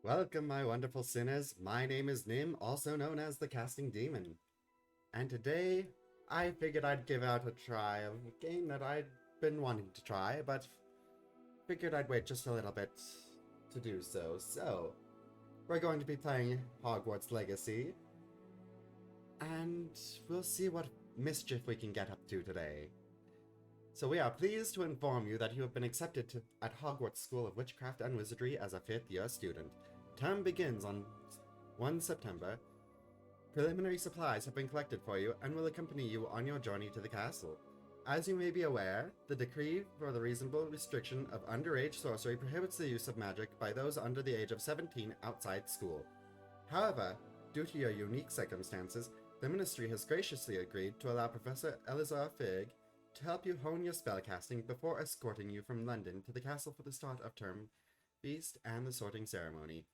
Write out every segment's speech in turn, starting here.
Welcome, my wonderful sinners. My name is Nim, also known as the Casting Demon. And today, I figured I'd give out a try of a game that I'd been wanting to try, but figured I'd wait just a little bit to do so. So, we're going to be playing Hogwarts Legacy, and we'll see what mischief we can get up to today. So we are pleased to inform you that you have been accepted at Hogwarts School of Witchcraft and Wizardry as a 5th year student. Term begins on 1 September. Preliminary supplies have been collected for you and will accompany you on your journey to the castle. As you may be aware, the decree for the reasonable restriction of underage sorcery prohibits the use of magic by those under the age of 17 outside school. However, due to your unique circumstances, the Ministry has graciously agreed to allow Professor Elizar Fig to help you hone your spellcasting before escorting you from London to the castle for the start of term feast and the sorting ceremony.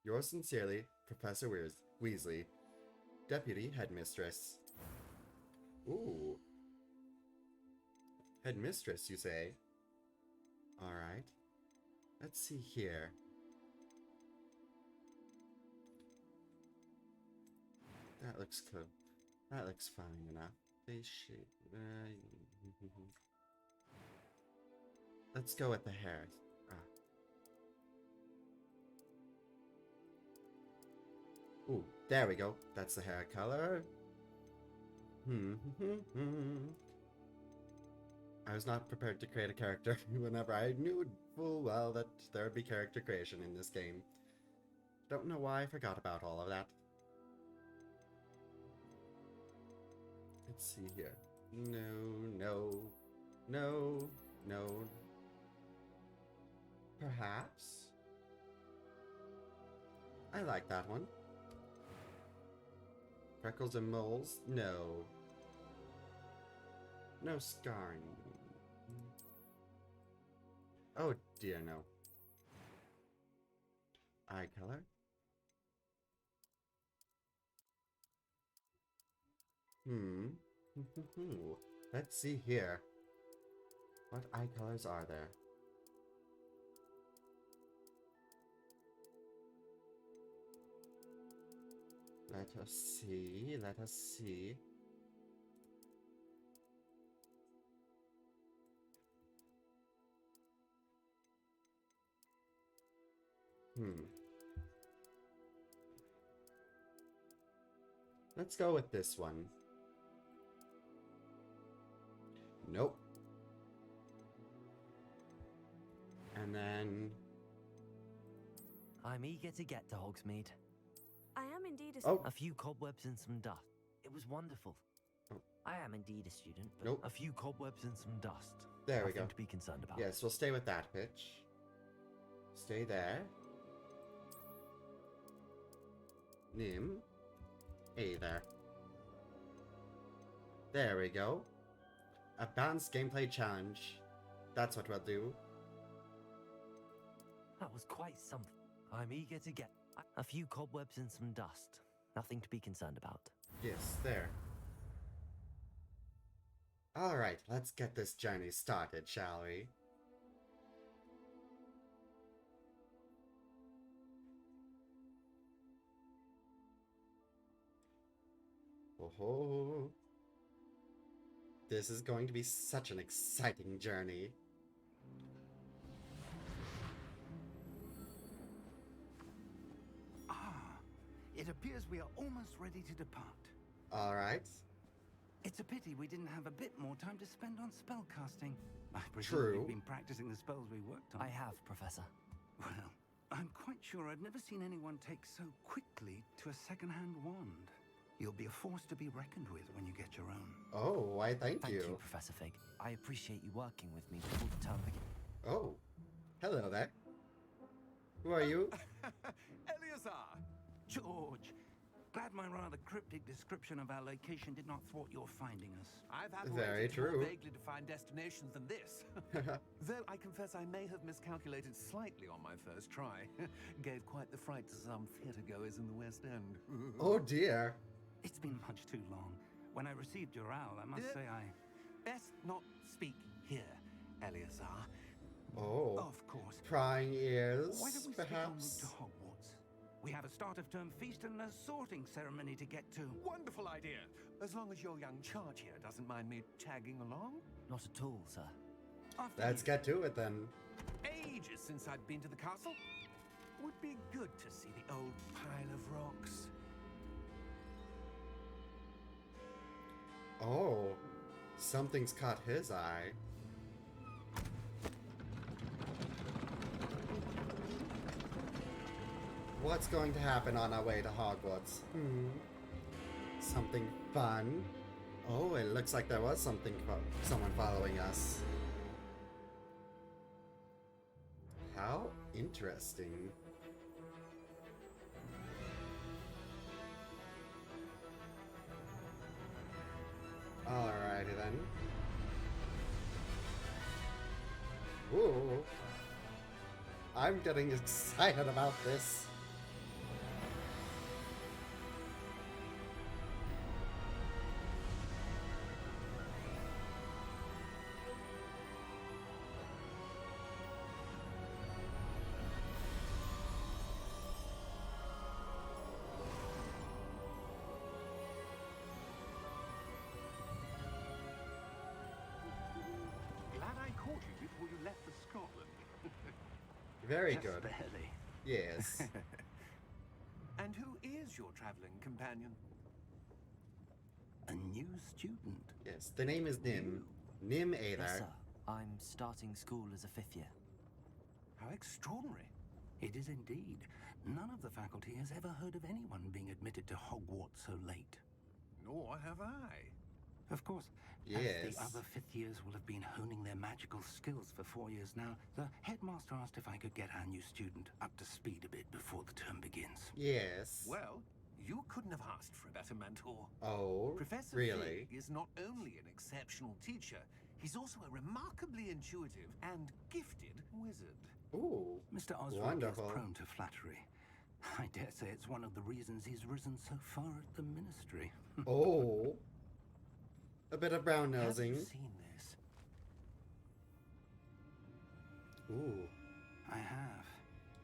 Yours sincerely, Professor Weasley, Deputy Headmistress. Ooh. Headmistress, you say? Alright. Let's see here. That looks cool. That looks fine enough. Let's go with the hair. Ooh, there we go. That's the hair color. I was not prepared to create a character whenever I knew full well that there would be character creation in this game. Don't know why I forgot about all of that. Let's see here. No. Perhaps? I like that one. Freckles and moles? No. No scarring. Oh dear, no. Eye color? Let's see here. What eye colors are there? Let us see. Let's go with this one. Nope. And then... I'm eager to get to Hogsmeade. I am indeed A few cobwebs and some dust. It was wonderful. Oh. I am indeed a student, but Nope. a few cobwebs and some dust. There we Nothing go. to be concerned about. Yes, we'll stay with that pitch. Stay there. Nim. Hey there. There we go. A balanced gameplay challenge. That's what we'll do. That was quite something. I'm eager to get a few cobwebs and some dust. Nothing to be concerned about. Yes, there. Alright, let's get this journey started, shall we? Oh, this is going to be such an exciting journey. It appears we are almost ready to depart. Alright. It's a pity we didn't have a bit more time to spend on spellcasting. I presume True. you've been practicing the spells we worked on. I have, Professor. Well, I'm quite sure I've never seen anyone take so quickly to a second-hand wand. You'll be a force to be reckoned with when you get your own. Oh, why thank Thank you. you, Professor Fig. I appreciate you working with me before the term begins. Oh, hello there. Who are you? Eleazar! George, glad my rather cryptic description of our location did not thwart your finding us. I've had Very more true. vaguely defined destinations than this. Though I confess I may have miscalculated slightly on my first try. Gave quite the fright to some theatre-goers in the West End. Oh dear. It's been much too long. When I received your owl, I must say I... Best not speak here, Eleazar. Oh. Of course. Prying ears, Why don't we stick en route perhaps? to Hogwarts? We have a start-of-term feast and a sorting ceremony to get to. Wonderful idea. As long as your young charge here doesn't mind me tagging along. Not at all, sir. After Let's you. get to it then. Ages since I've been to the castle. Would be good to see the old pile of rocks. Oh, something's caught his eye. What's going to happen on our way to Hogwarts? Something fun? Oh, it looks like there was someone following us. How interesting. Alrighty then. Ooh. I'm getting excited about this. Glad I caught you before you left for Scotland. Very Just good. barely. Yes. And who is your traveling companion? A new student. Yes. The name is Nim. Nim Yes, Aether. sir. I'm starting school as a 5th year. How extraordinary. It is indeed. None of the faculty has ever heard of anyone being admitted to Hogwarts so late. Nor have I. Of course, Yes. as the other fifth years will have been honing their magical skills for 4 years now, the headmaster asked if I could get our new student up to speed a bit before the term begins. Yes. Well, you couldn't have asked for a better mentor. Oh, Professor really? Fig is not only an exceptional teacher, he's also a remarkably intuitive and gifted wizard. Ooh. Mr. Osric Wonderful. is prone to flattery. I dare say it's one of the reasons he's risen so far at the ministry. Oh. A bit of brown Have nosing. you seen this? Ooh. I have.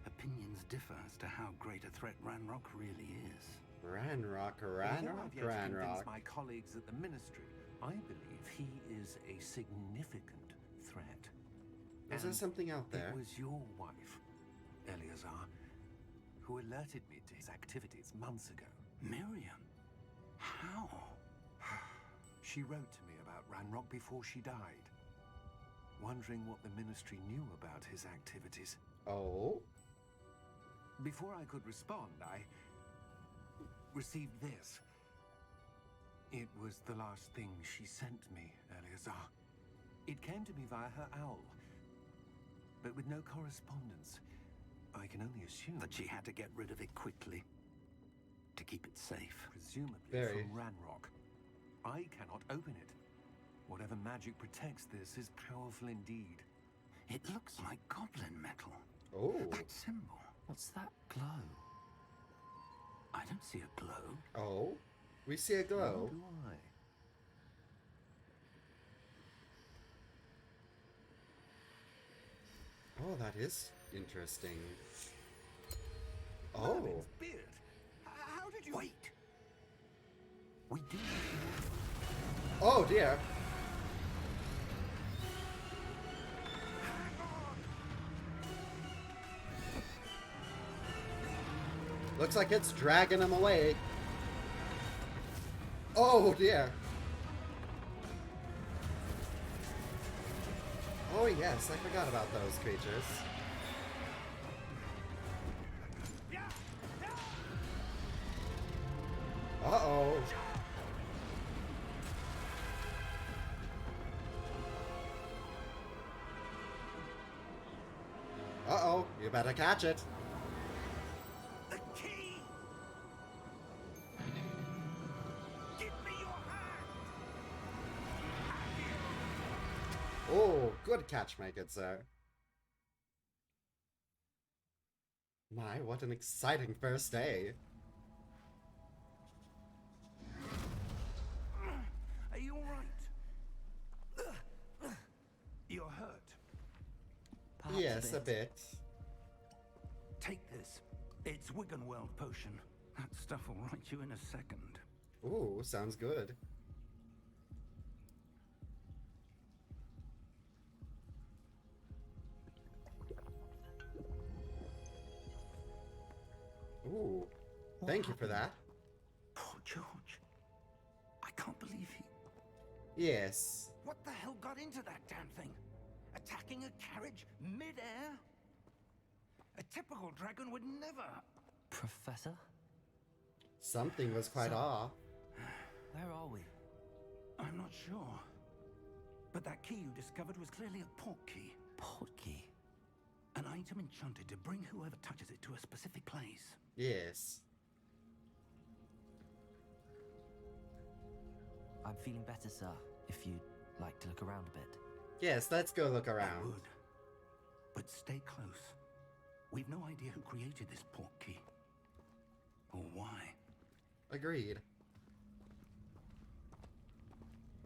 Opinions differ as to how great a threat Ranrock really is. Ranrock, Although Ranrock, I've yet to convince Ranrock. my colleagues at the ministry, I believe he is a significant threat. Is there And something out there? It was your wife, Eleazar, who alerted me to his activities months ago. Miriam? How? She wrote to me about Ranrock before she died, wondering what the ministry knew about his activities. Oh. Before I could respond, I received this. It was the last thing she sent me, Eleazar. It came to me via her owl, but with no correspondence. I can only assume That she had to get rid of it quickly. To keep it safe. presumably Very. from Ranrock. I cannot open it. Whatever magic protects this is powerful indeed. It looks like goblin metal. Oh. That symbol. What's that glow? I don't see a glow. Oh. We see a glow. Nor do I. Oh, that is interesting. Oh. Merlin's beard. How did you... Wait! We do. Oh dear. Looks like it's dragging him away. Oh dear. Oh yes, I forgot about those creatures. Uh-oh. Uh-oh, you better catch it. The key! Give me your hand! Oh, good catch, my good sir. My, what an exciting first day. Are you alright? You're hurt. Perhaps Yes, a bit. Take this. It's Wiggenweld potion. That stuff will right you in a second. Ooh, sounds good. Ooh, thank you for that. Poor George. I can't believe he... Yes. What the hell got into that damn thing? Attacking a carriage mid-air? A typical dragon would never... Professor? Something was quite off. Where are we? I'm not sure. But that key you discovered was clearly a port key. Portkey? An item enchanted to bring whoever touches it to a specific place. Yes. I'm feeling better, sir. If you'd like to look around a bit. Yes, let's go look I around. would. But stay close. We've no idea who created this port key. Or why. Agreed.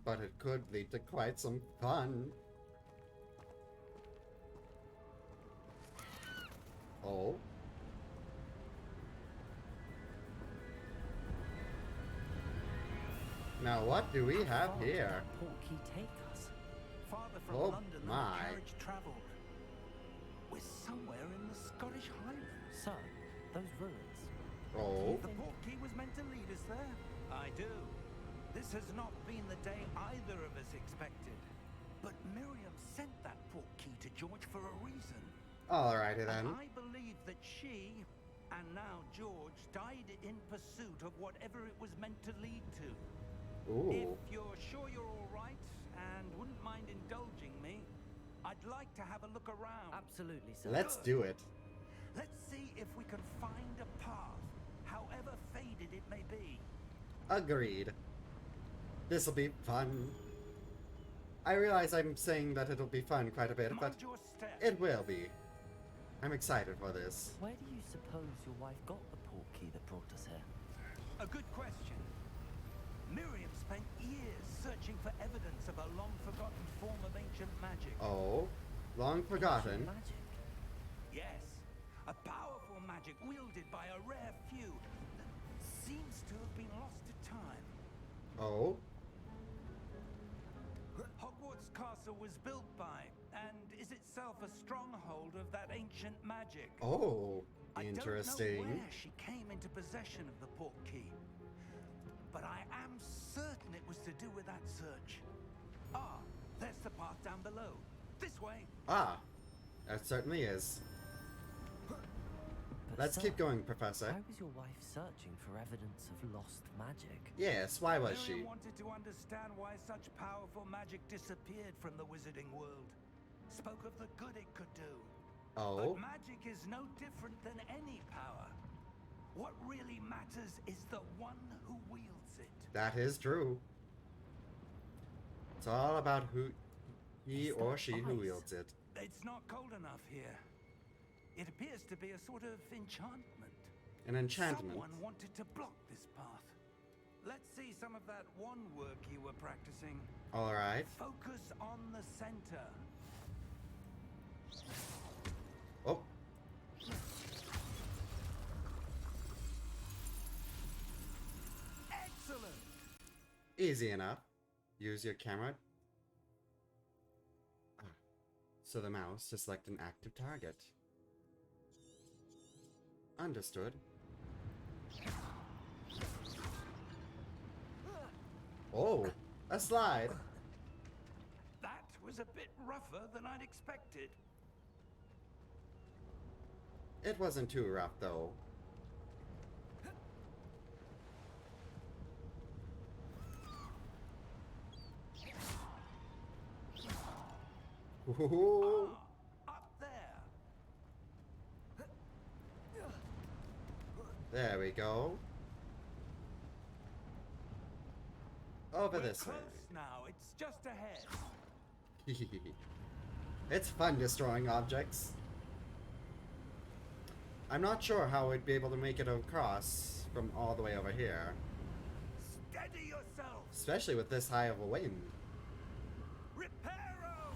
But it could lead to quite some fun. Oh. Now what do we have How far here? did Portkey take us? Farther from Oh London than my. the carriage travelled. We're somewhere in the Scottish Highlands. Sir, those ruins. Oh. The port key was meant to lead us there. I do. This has not been the day either of us expected. But Miriam sent that port key to George for a reason. Alrighty then. And I believe that she, and now George, died in pursuit of whatever it was meant to lead to. Ooh. If you're sure you're all right and wouldn't mind indulging me, I'd like to have a look around. Absolutely, sir. Let's do it. Let's see if we can find a path, however faded it may be. Agreed. This'll be fun. I realize I'm saying that it'll be fun quite a bit, but Mind your step. it will be. I'm excited for this. Where do you suppose your wife got the portkey that brought us here? A good question. Miriam spent years searching for evidence of a long-forgotten form of ancient magic. Oh, long forgotten. Magic. Yes, a powerful magic wielded by a rare few that seems to have been lost to time. Oh, Hogwarts Castle was built by, and is itself a stronghold of that ancient magic. oh, I don't know interesting. where she came into possession of the port key, but I am certain it was to do with that search. Ah, there's the path down below. This way. Ah, that certainly is. But Let's sir, keep going, Professor. Why was your wife searching for evidence of lost magic? Yes, why was she? Miriam wanted to understand why such powerful magic disappeared from the wizarding world. Spoke of the good it could do. Oh, But magic is no different than any power. What really matters is the one who wields it. that is true. It's all about who he Is or that she who ice? wields it. It's not cold enough here. It appears to be a sort of enchantment. An enchantment. Someone wanted to block this path. Let's see some of that one work you were practicing. Alright. Focus on the center. Oh, Excellent! easy enough. Use your camera. Ah, so the mouse to select an active target. Understood. Oh, a slide. That was a bit rougher than I'd expected. It wasn't too rough though. Ooh. Ah, up there. There we go. Over We're this close way. now. It's just ahead. It's fun destroying objects. I'm not sure how we'd be able to make it across from all the way over here. Steady yourself. Especially with this high of a wind. Reparo.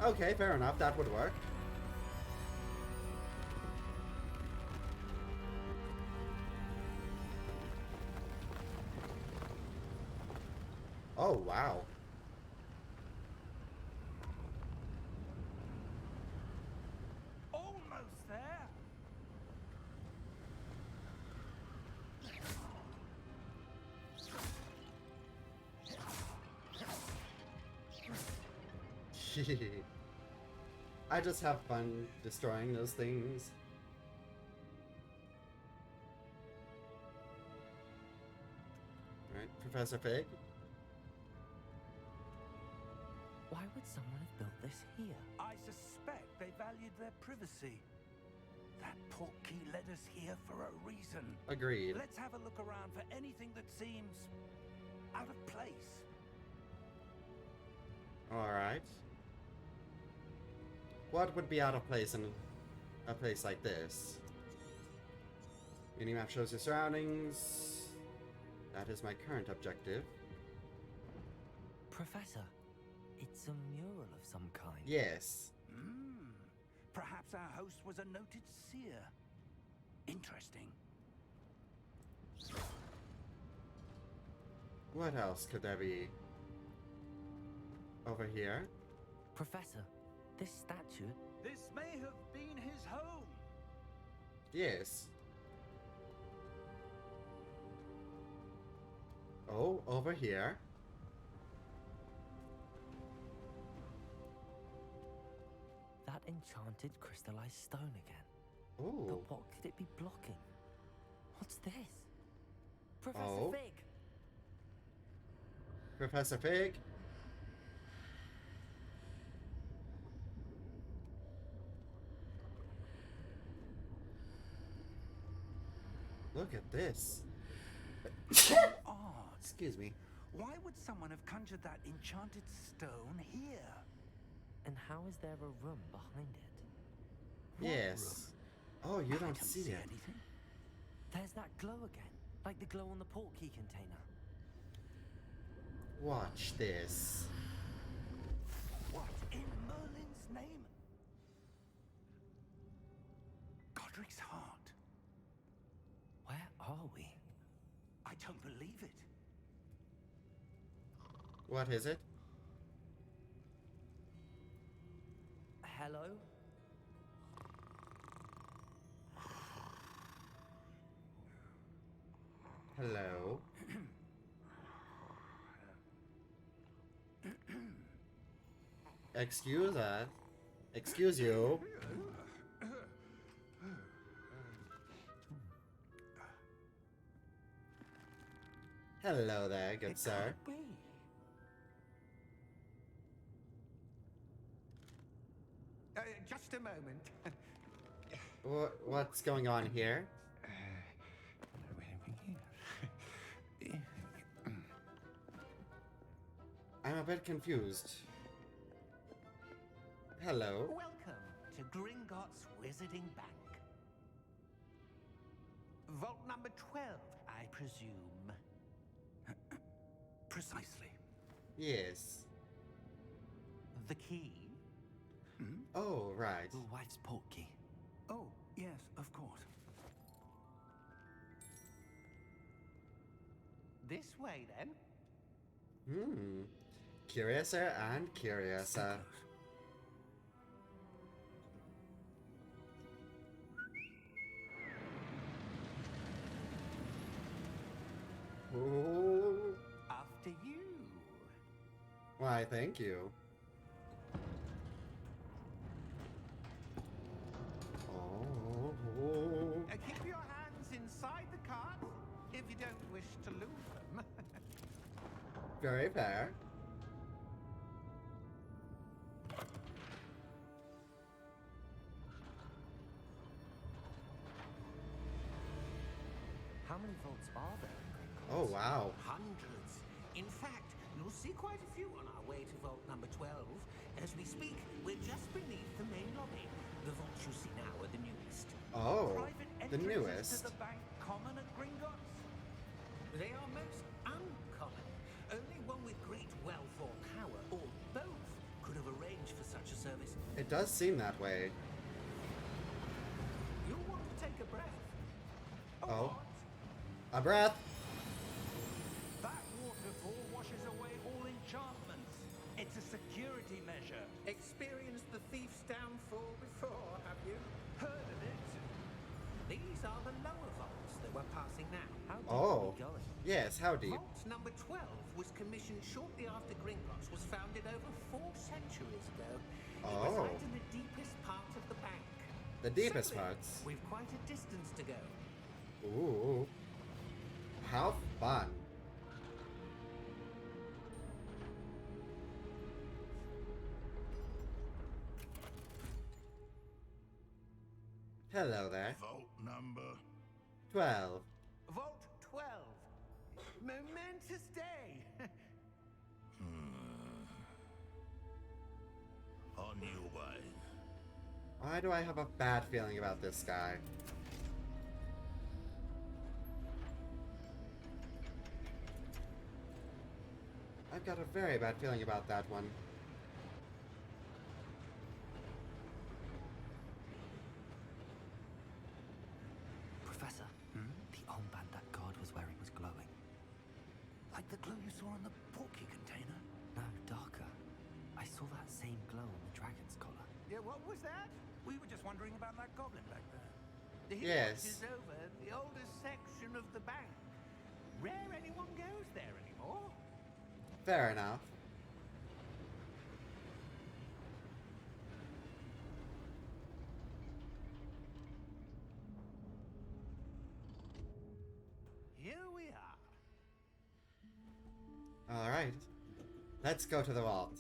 Okay, fair enough, that would work. Oh, wow. Almost there. I just have fun destroying those things. Alright, Professor Fig. Why would someone have built this here? I suspect they valued their privacy. That portkey led us here for a reason. Agreed. Let's have a look around for anything that seems out of place. Alright. What would be out of place in a place like this? Minimap shows your surroundings. That is my current objective. Professor, it's a mural of some kind. Yes. Perhaps our host was a noted seer. Interesting. What else could there be? Over here? Professor, this statue... This may have been his home. Yes. Oh, over here. That enchanted crystallized stone again. Ooh. But what could it be blocking? What's this? Professor Oh. Fig! Professor Fig? Look at this. Odd. Excuse me. Why would someone have conjured that enchanted stone here? And how is there a room behind it? What Yes. Oh, you I don't see it. anything. There's that glow again. Like the glow on the portkey container. Watch this. What in Merlin's name? Godric's heart. Where are we? I don't believe it. What is it? Hello? Hello. Excuse us. Excuse you. Hello there, good It sir. can't be. Just a moment. What's going on here? I'm a bit confused. Hello. Welcome to Gringotts Wizarding Bank. Vault number 12, I presume. Precisely. Yes. The key? Oh, right. Your wife's portkey. Oh, yes, of course. This way, then. Curiouser and curiouser. Ooh. After you. Why, thank you. Oh. Keep your hands inside the cart if you don't wish to lose them. Very fair. How many vaults are there in Gringotts? Oh, wow. Hundreds. In fact, you'll see quite a few on our way to vault number 12. As we speak, we're just beneath the main lobby. The vaults you see now are the newest. Oh, Private the entrances newest. to the bank common at Gringotts? They are most uncommon. Only one with great wealth or power, or both, could have arranged for such a service. It does seem that way. You'll want to take a breath. Oh. What? A breath. That waterfall washes away all security measure. Experienced the thief's downfall before, have you? Heard of it? These are the lower vaults that we're passing now. How deep Oh. are we going? Yes, how deep? Vault number 12 was commissioned shortly after Gringotts was founded over 4 centuries ago. It Oh. resides in the deepest part of the bank. The deepest Simply, parts. We've quite a distance to go. Ooh. How fun. Hello there. Vault number. 12. Vault 12. Momentous day. On your way. Why do I have a bad feeling about this guy? I've got a very bad feeling about that one. Professor, the armband that guard was wearing was glowing. Like the glow you saw on the porky container? No, darker. I saw that same glow on the dragon's collar. Yeah, what was that? We were just wondering about that goblin back there. The Yes. Hogwarts is over the oldest section of the bank. Rare anyone goes there anymore. Fair enough. Here we are. Alright. Let's go to the vault.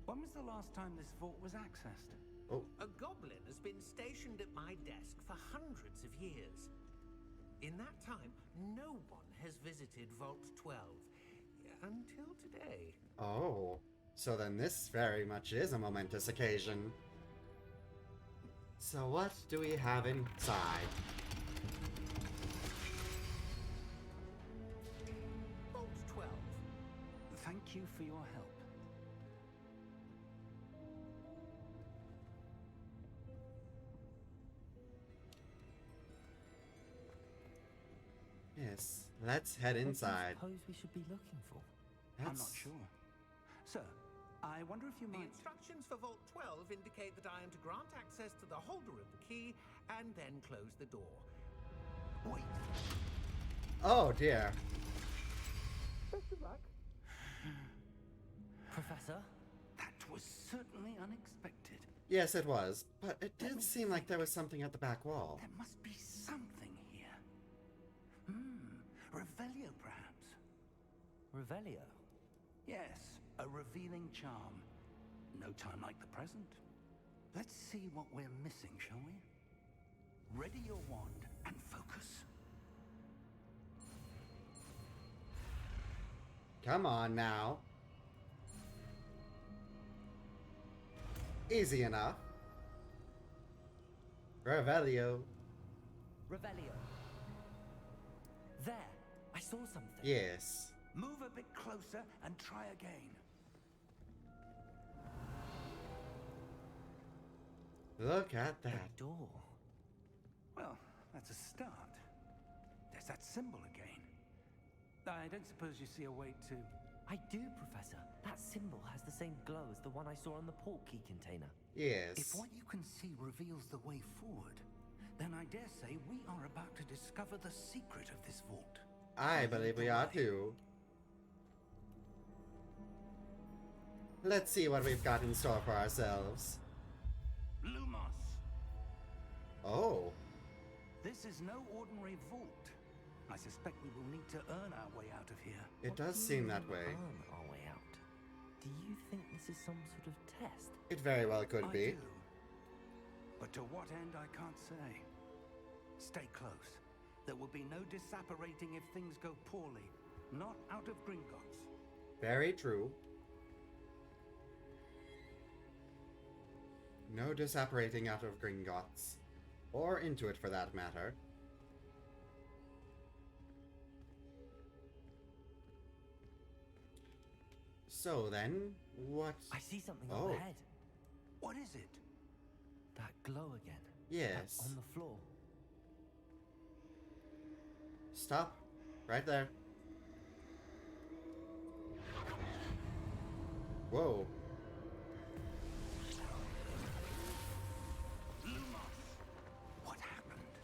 When was the last time this vault was accessed? Oh, A goblin has been stationed at my desk for hundreds of years. In that time, no one has visited Vault 12 until today. oh. So then this very much is a momentous occasion. So what do we have inside? Vault 12. Thank you for your help. Yes, let's head What do inside. you suppose we should be looking for? I'm not sure. Sir, I wonder if you The might... instructions for Vault 12 indicate that I am to grant access to the holder of the key and then close the door. Wait. Oh dear. Best of luck. Professor? That was certainly unexpected. Yes, it was, but it did seem like there was something at the back wall. There must be something here. Revelio, perhaps? Revelio? Yes, a revealing charm. No time like the present. Let's see what we're missing, shall we? Ready your wand and focus. Come on now. Easy enough. Revelio. Revelio. There! I saw something. Yes. Move a bit closer and try again. Look at A that. door. Well, that's a start. There's that symbol again. I don't suppose you see a way to... I do, Professor. That symbol has the same glow as the one I saw on the port key container. Yes. If what you can see reveals the way forward, then I dare say we are about to discover the secret of this vault. I believe we are too. Let's see what we've got in store for ourselves. Lumos! Oh. This is no ordinary vault. I suspect we will need to earn our way out of here. It What does do you seem mean that way. earn our way out? Do you think this is some sort of test? It very well could I be. do. But to what end, I can't say. Stay close. There will be no disapparating if things go poorly. Not out of Gringotts. Very true. No disapparating out of Gringotts. Or into it for that matter. So then, what? I see something Oh. up ahead. What is it? That glow again. Yes. That's on the floor. Stop. Right there. Whoa. What happened?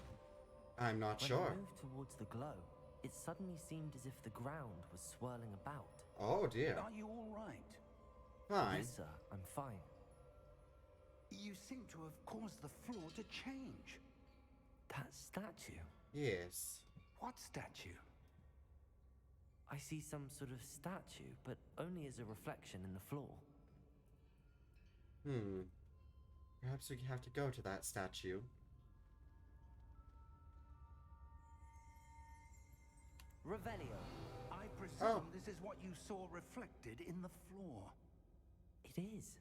I'm not When sure. I moved towards the glow, it suddenly seemed as if the ground was swirling about. Oh dear. Are you all right? Fine. Yes, sir, I'm fine. You seem to have caused the floor to change. That statue. Yes. What statue? I see some sort of statue, but only as a reflection in the floor. Perhaps we have to go to that statue. Revelio. I presume Oh. this is what you saw reflected in the floor. It is.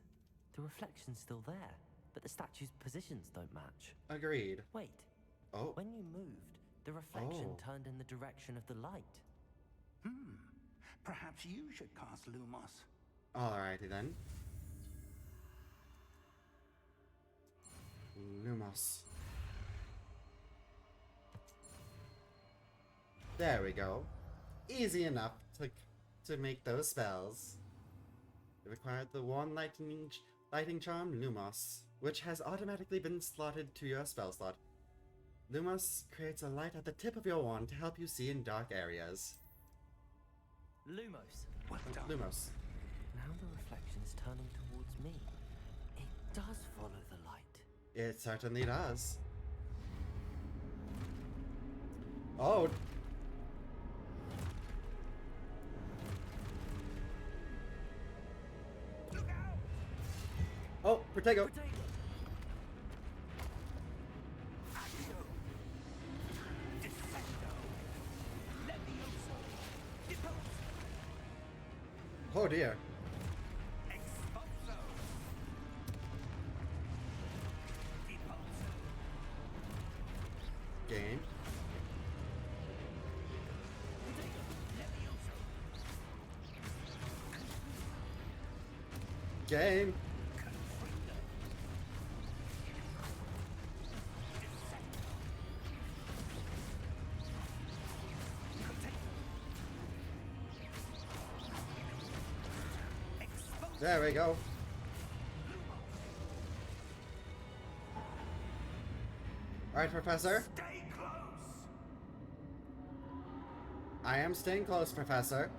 The reflection's still there, but the statue's positions don't match. Agreed. Wait. Oh. When you moved, the reflection Oh. turned in the direction of the light. Perhaps you should cast Lumos. Alrighty then. Lumos. There we go. Easy enough to make those spells. It required the one lighting charm Lumos, which has automatically been slotted to your spell slot. Lumos creates a light at the tip of your wand to help you see in dark areas. Lumos. Well done. Lumos. Now the reflection's turning towards me. It does follow the light. It certainly does. Oh. Look out! Oh, Protego. Potato! Accio! Descendo! Levioso! Deposo! Oh dear. Expulso! Deposo! Game. Potato! Levioso! Game. Confringo! Descendo! Potato! Expulso! There we go. Alright, Professor. Stay close! I am staying close, Professor.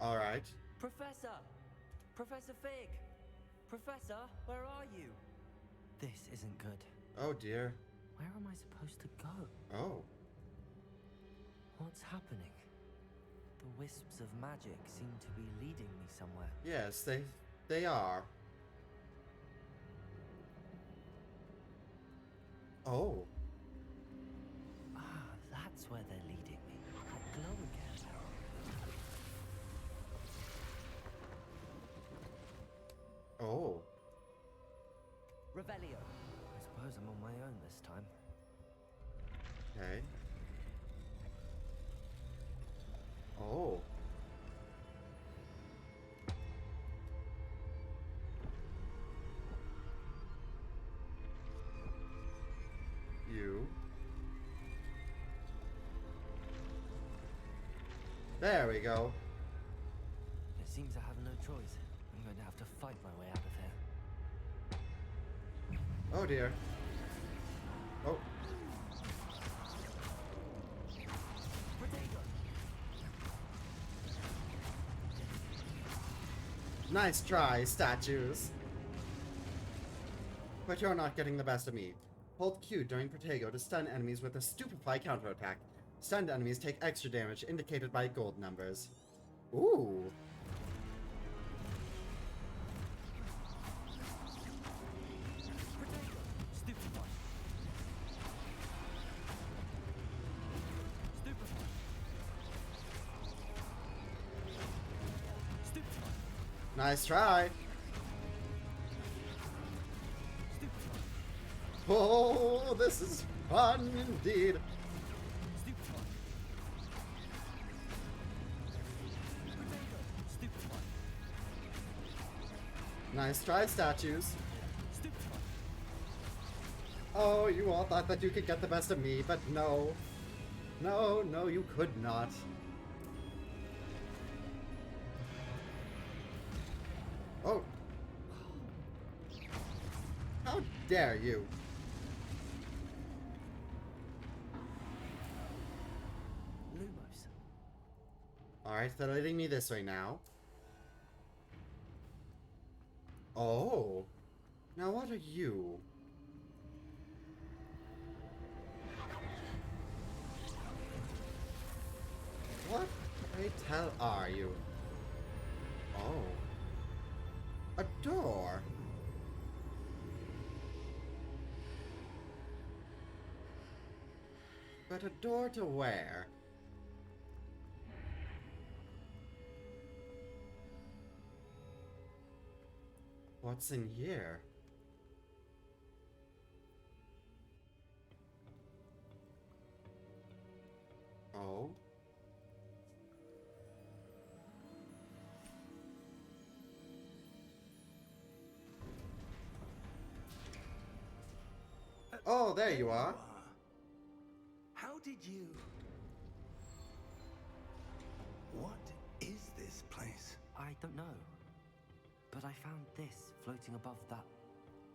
Alright. Professor! Professor Fig! Professor, where are you? This isn't good. Oh dear. Where am I supposed to go? Oh. What's happening? The wisps of magic seem to be leading me somewhere. Yes, they are. Oh. Ah, that's where they're leading me. That glow again. Oh. Revelio. I suppose I'm on my own this time. Okay. Oh. You. There we go. It seems I have no choice. I'm going to have to fight my way out of here. Oh dear. Oh. Potato! Nice try, statues. But you're not getting the best of me. Hold Q during Protego to stun enemies with a Stupefy counterattack. Stunned enemies take extra damage indicated by gold numbers. Ooh. Potato! Stupefy! Stupefy! Stupefy! Nice try. Stupefy! Oh, this is fun indeed. Stupefy! Potato! Stupefy! Nice try, statues. Stupefy! Oh, you all thought that you could get the best of me, but no. No, no, you could not. Oh. How dare you? Lumos. Alright, they're leading me this way now. Oh. Now what are you? What, pray tell, are you? Oh. A door. But a door to where? What's in here? Oh. Oh, there you are. How did you... What is this place? I don't know. But I found this floating above that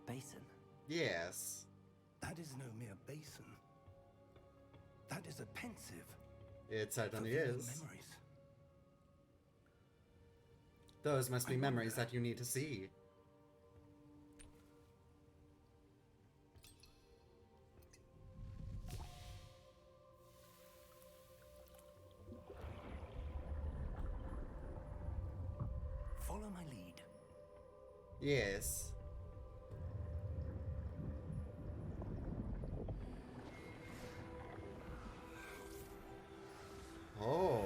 basin. Yes. That is no mere basin. That is a pensive. It certainly for vivid is. memories. Those must be I memories wonder. that you need to see. Follow my lead. Yes. Oh.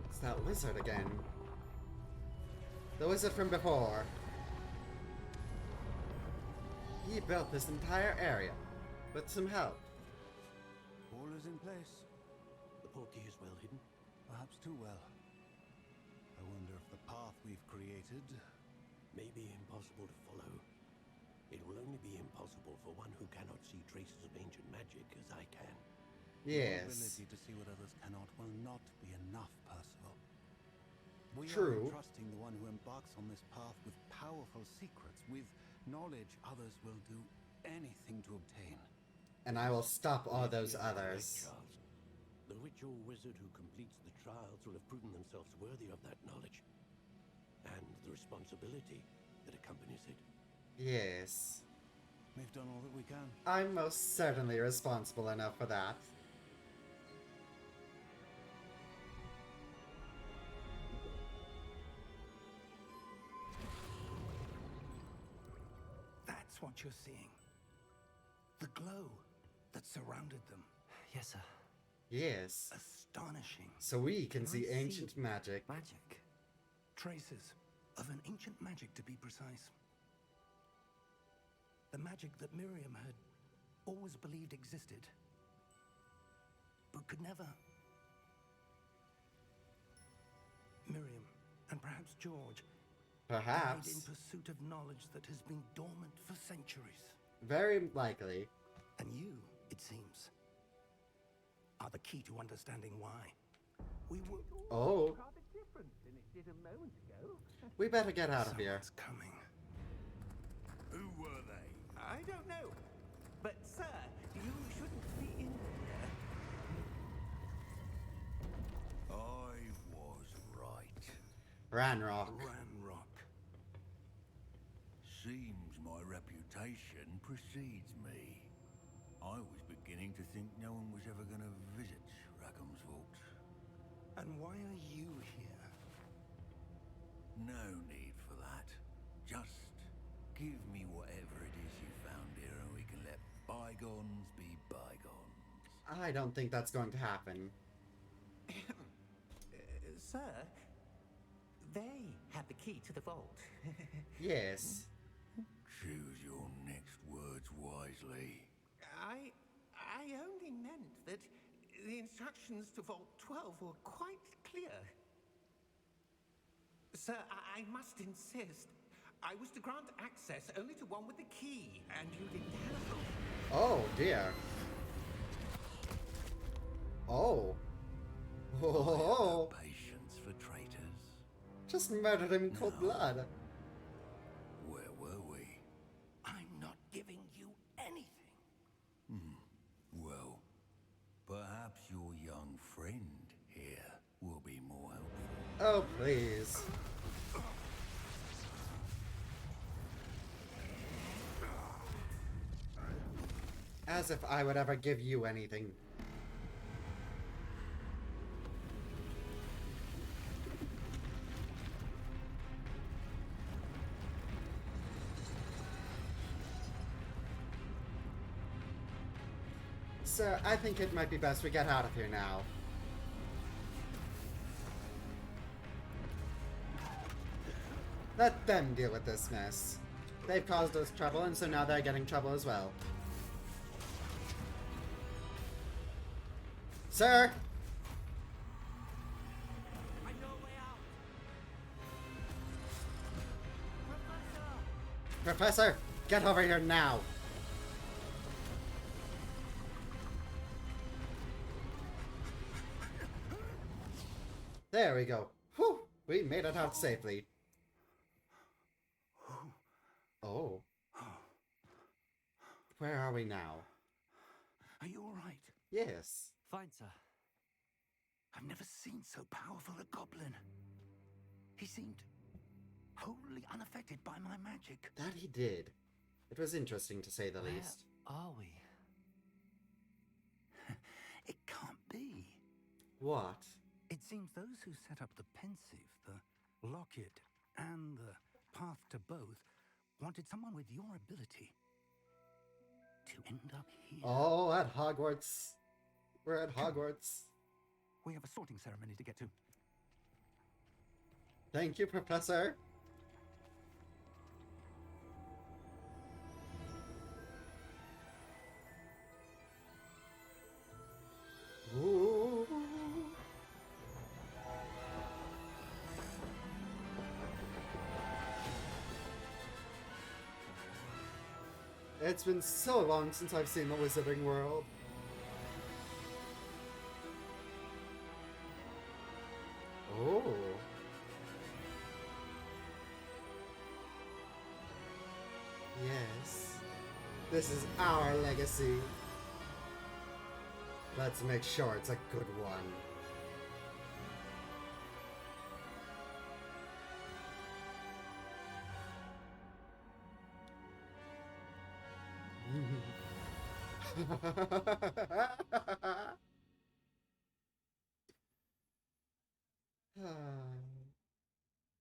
It's that lizard again. The wizard from before. He built this entire area with some help. All is in place. The portkey is well hidden. Perhaps too well. I wonder if the path we've created... May be impossible to follow. It will only be impossible for one who cannot see traces of ancient magic as I can. Your Yes. ability to see what others cannot will not be enough, Percival. We True. are entrusting the one who embarks on this path with powerful secrets, with knowledge others will do anything to obtain. And I will stop all If those you are right, others. Charles, the witch or wizard who completes the trials will have proven themselves worthy of that knowledge. And the responsibility that accompanies it. Yes. We've done all that we can. I'm most certainly responsible enough for that. That's what you're seeing. The glow that surrounded them. Yes, sir. Yes. Astonishing. So we can see I see ancient magic. Magic. Traces of an ancient magic, to be precise. The magic that Miriam had always believed existed, but could never. Miriam, and perhaps George, died in Perhaps. pursuit of knowledge that has been dormant for centuries. Very likely. And you, it seems, are the key to understanding why. We were Oh. rather different than it did a moment ago. We better get out of here. Someone's coming. Who were they? I don't know. But, sir, you shouldn't be in here. I was right. Ranrock. Ranrock. Seems my reputation precedes me. I was beginning to think no one was ever going to visit Rackham's Vault. And why are you here? No need for that. Just give me whatever it is you found here and we can let bygones be bygones. I don't think that's going to happen. Sir, they have the key to the vault. Yes. Choose your next words wisely. I only meant that the instructions to Vault 12 were quite clear. Sir, I must insist. I was to grant access only to one with the key, and you didn't have it. Oh, dear. Oh. I have no Oh. patience for traitors. Just murdered him in cold No. blood. Where were we? I'm not giving you anything. Well, perhaps your young friend here will be more helpful. Oh, please. As if I would ever give you anything. Sir, I think it might be best we get out of here now. Let them deal with this mess. They've caused us trouble, and so now they're getting trouble as well. Sir! I know a way out. Professor, get over here now! There we go. Whew! We made it out safely. Oh. Where are we now? Are you all right? Yes. Fine, sir. I've never seen so powerful a goblin. He seemed wholly unaffected by my magic. That he did. It was interesting to say the Where least. are we? It can't be. What? It seems those who set up the pensive, the locket, and the path to both wanted someone with your ability to end up here. Oh, at Hogwarts. We're at Hogwarts. We have a sorting ceremony to get to. Thank you, Professor. Ooh. It's been so long since I've seen the Wizarding World. Oh. Yes. This is our legacy. Let's make sure it's a good one.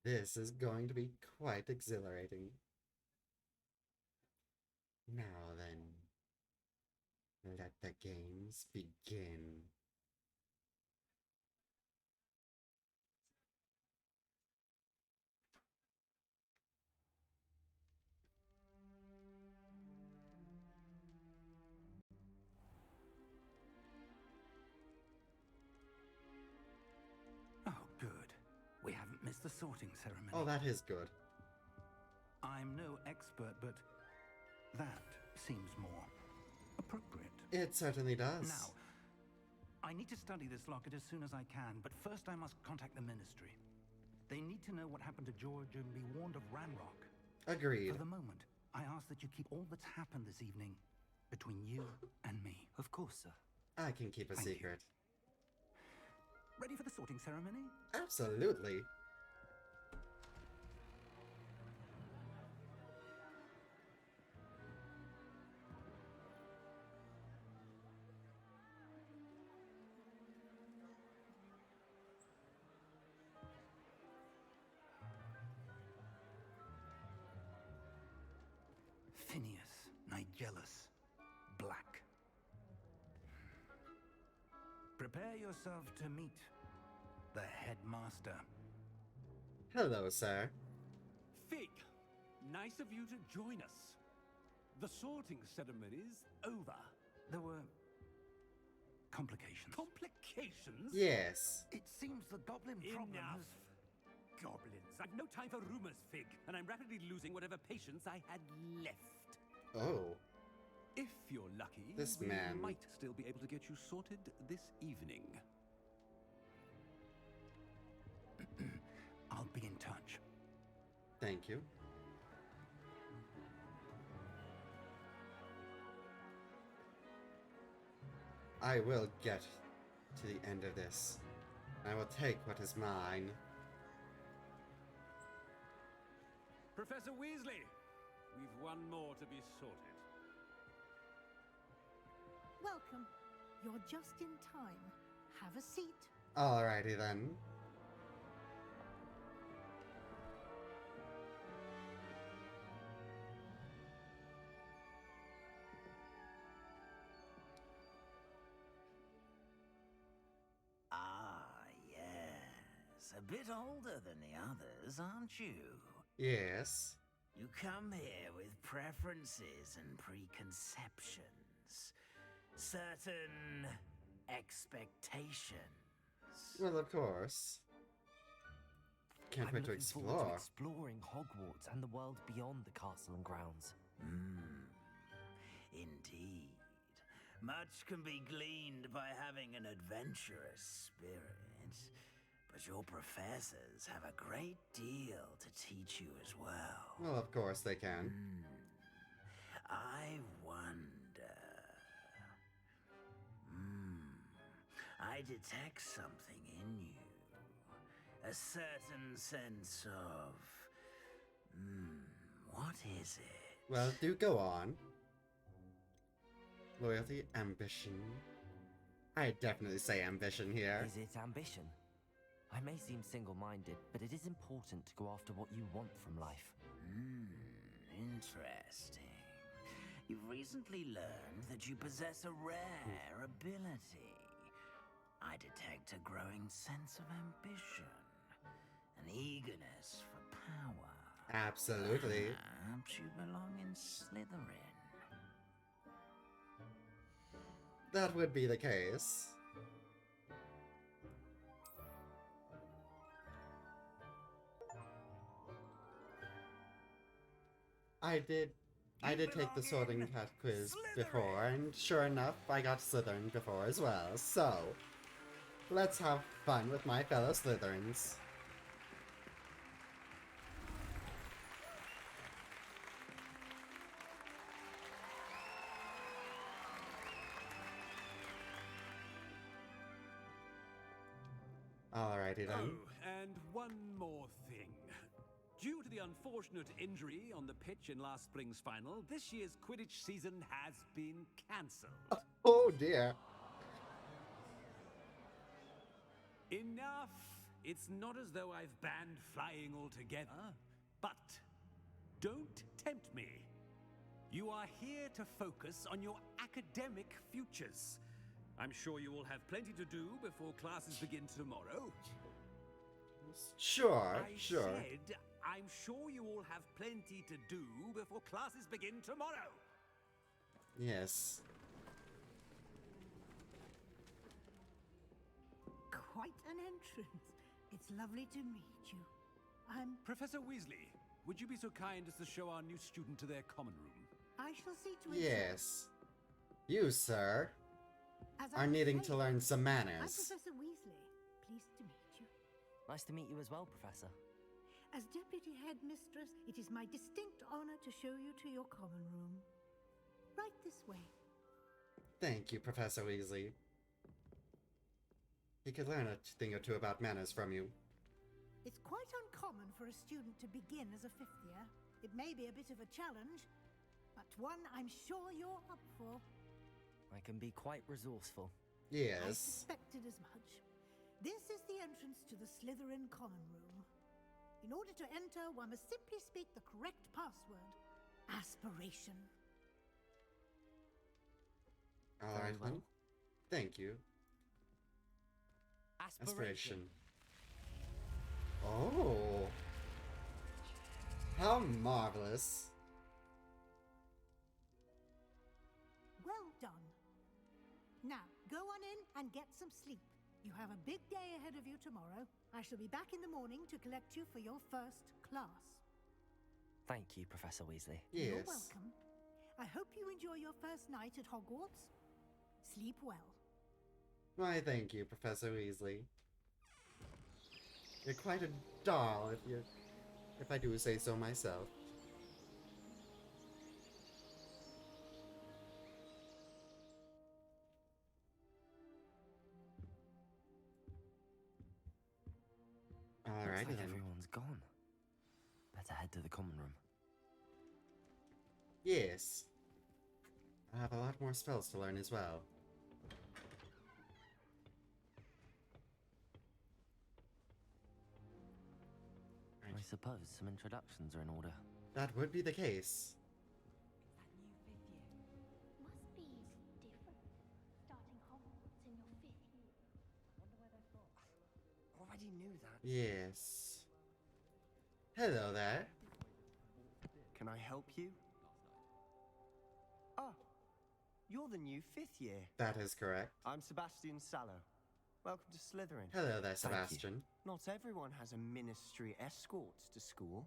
This is going to be quite exhilarating. Now then, let the games begin. Oh, good. We haven't missed the sorting ceremony. Oh, that is good. I'm no expert, but that seems more appropriate. It certainly does. Now, I need to study this locket as soon as I can, but first I must contact the Ministry. They need to know what happened to George and be warned of Ranrock. Agreed. For the moment, I ask that you keep all that's happened this evening between you and me. Of course, sir. I can keep a Thank you. secret. Ready for the sorting ceremony? Absolutely. Phineas, Nigellus, Black. Prepare yourself to meet the headmaster. Hello, sir. Fig, nice of you to join us. The sorting ceremony's over. There were complications. Complications? Yes. It seems the goblin problem Enough. has... Goblins. I've no time for rumors, Fig, and I'm rapidly losing whatever patience I had left. Oh. If you're lucky, This we man. might still be able to get you sorted this evening. I'll be in touch. Thank you. I will get to the end of this. I will take what is mine. Professor Weasley, we've one more to be sorted. Welcome. You're just in time. Have a seat. Alrighty then. Ah, yes. A bit older than the others, aren't you? Yes. You come here with preferences and preconceptions. Certain expectations. Well, of course. Can't I'm wait to looking forward to explore. exploring Hogwarts and the world beyond the castle and grounds. Indeed. Much can be gleaned by having an adventurous spirit, but your professors have a great deal to teach you as well. Well, of course they can. I wonder... I detect something in you. A certain sense of... what is it? Well, do go on. Loyalty, ambition. I definitely say ambition here. Is it ambition? I may seem single-minded, but it is important to go after what you want from life. Interesting. You've recently learned that you possess a rare ability. I detect a growing sense of ambition, an eagerness for power. Absolutely. Perhaps you belong in Slytherin. That would be the case. I did take the sorting hat quiz before, and sure enough, I got Slytherin before as well, so let's have fun with my fellow Slytherins. Alrighty then. Oh, and one more thing. Due to the unfortunate injury on the pitch in last spring's final, this year's Quidditch season has been cancelled. Oh dear. Enough! It's not as though I've banned flying altogether. But don't tempt me. You are here to focus on your academic futures. I'm sure you will have plenty to do before classes begin tomorrow. Sure, I sure. said, I'm sure you all have plenty to do before classes begin tomorrow. Yes. Quite an entrance. It's lovely to meet you. Professor Weasley, would you be so kind as to show our new student to their common room? I shall see to it. Yes. You, sir, As I are was needing to saying, learn some I'm manners. Professor Weasley. Pleased to meet you. Nice to meet you as well, Professor. As Deputy Headmistress, it is my distinct honor to show you to your common room. Right this way. Thank you, Professor Weasley. He could learn a thing or two about manners from you. It's quite uncommon for a student to begin as a fifth year. It may be a bit of a challenge, but one I'm sure you're up for. I can be quite resourceful. I Yes. suspected as much. This is the entrance to the Slytherin common room. In order to enter, one must simply speak the correct password. Aspiration. Alright well. then. Thank you. Aspiration. Oh. How marvelous. Well done. Now, go on in and get some sleep. You have a big day ahead of you tomorrow. I shall be back in the morning to collect you for your first class. Thank you, Professor Weasley. You're Yes. welcome. I hope you enjoy your first night at Hogwarts. Sleep well. Why, thank you, Professor Weasley. You're quite a doll, if I do say so myself. Alrighty Looks like then. everyone's gone. Better head to the common room. Yes. I have a lot more spells to learn as well. I suppose some introductions are in order. That would be the case. Must be different. Starting Hogwarts in your 5th year. Wonder where they've got. Already knew that. Yes. Hello there. Can I help you? Ah, you're the new 5th year. That is correct. I'm Sebastian Sallow. Welcome to Slytherin. Hello there, Sebastian. Not everyone has a ministry escort to school.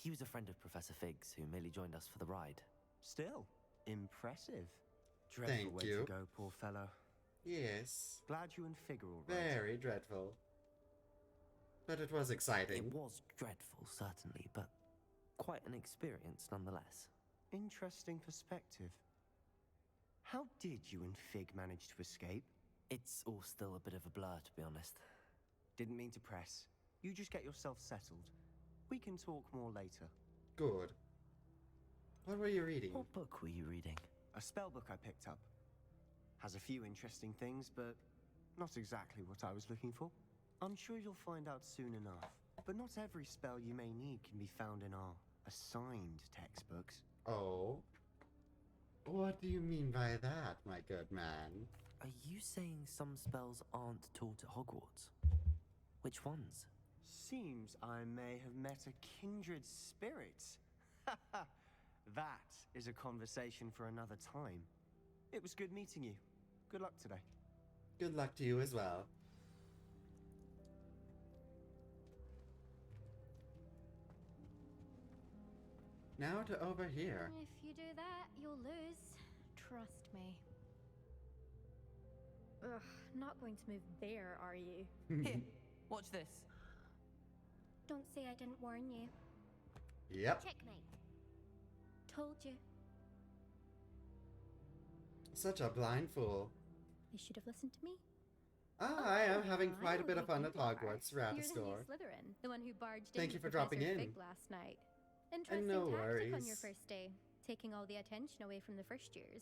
He was a friend of Professor Figgs, who merely joined us for the ride. Still, impressive. Dreadful Thank way you. to go, poor fellow. Yes. Glad you and Fig are all right. Very dreadful. But it was exciting. It was dreadful, certainly, but quite an experience nonetheless. Interesting perspective. How did you and Fig manage to escape? It's all still a bit of a blur, to be honest. Didn't mean to press. You just get yourself settled. We can talk more later. Good. What were you reading? What book were you reading? A spell book I picked up. Has a few interesting things, but not exactly what I was looking for. I'm sure you'll find out soon enough. But not every spell you may need can be found in our assigned textbooks. Oh? What do you mean by that, my good man? Are you saying some spells aren't taught at Hogwarts? Which ones? Seems I may have met a kindred spirit. That is a conversation for another time. It was good meeting you. Good luck today. Good luck to you as well. Now to over here. If you do that, you'll lose. Trust me. Ugh, not going to move there, are you? Here, watch this. Don't say I didn't warn you. Yep. Checkmate. Told you. Such a blind fool. You should have listened to me. I am having quite a I bit of know fun who at you are. Hogwarts You're the new Ravenclaw. Slytherin, the one who barged Thank in you for with dropping Professor in. Fig last night. And Interesting no tactic worries. on your first day, taking all the attention away from the first years.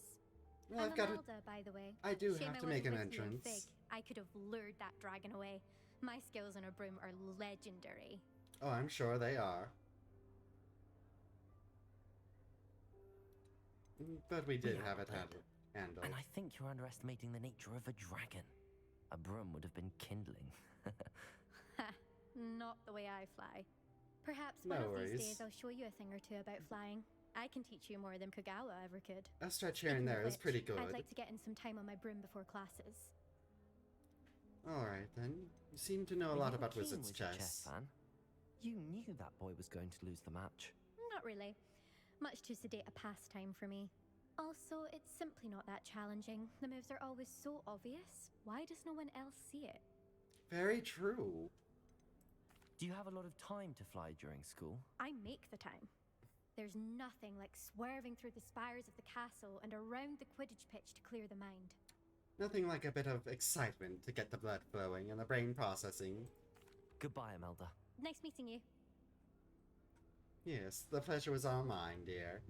Well, I'm I've got to. Imelda, by the way. I do Shame have I to make an wasn't with you and entrance. Fig. I could have lured that dragon away. My skills on a broom are legendary. Oh, I'm sure they are. But we did have it handled. And I think you're underestimating the nature of a dragon. A broom would have been kindling. Ha! Not the way I fly. Perhaps No one of worries. these days I'll show you a thing or two about flying. I can teach you more than Kagawa ever could. A stretch here and Speaking of there is which, pretty good. I'd like to get in some time on my broom before classes. Alright then. You seem to know a Are lot you about keen Wizard's with your chess. fan? You knew that boy was going to lose the match. Not really. Much too sedate a pastime for me. Also, it's simply not that challenging. The moves are always so obvious. Why does no one else see it? Very true. Do you have a lot of time to fly during school? I make the time. There's nothing like swerving through the spires of the castle and around the Quidditch pitch to clear the mind. Nothing like a bit of excitement to get the blood flowing and the brain processing. Goodbye, Imelda. Nice meeting you. Yes, the pleasure was all mine, dear.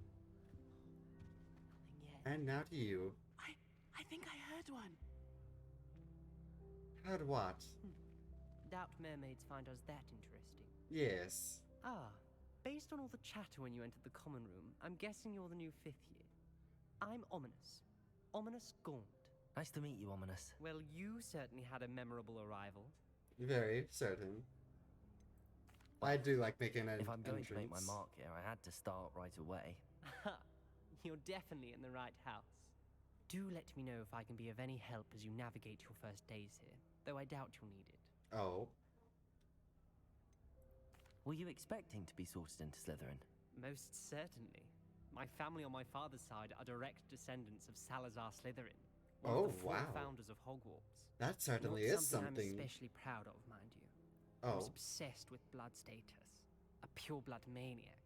And now to you. I think I heard one. Heard what? Doubt mermaids find us that interesting. Yes. Based on all the chatter when you entered the common room, I'm guessing you're the new 5th year. I'm Ominous. Ominous Gaunt. Nice to meet you, Ominous. Well, you certainly had a memorable arrival. Very certain. I do like making an If I'm going to make my entrance. mark here, I had to start right away. You're definitely in the right house. Do let me know if I can be of any help as you navigate your first days here, though I doubt you'll need it. Oh. Were you expecting to be sorted into Slytherin? Most certainly. My family on my father's side are direct descendants of Salazar Slytherin, one Oh, of the four wow. founders of Hogwarts. That certainly Not is something something. I'm especially proud of, mind you. I was Oh. obsessed with blood status, a pure-blood maniac.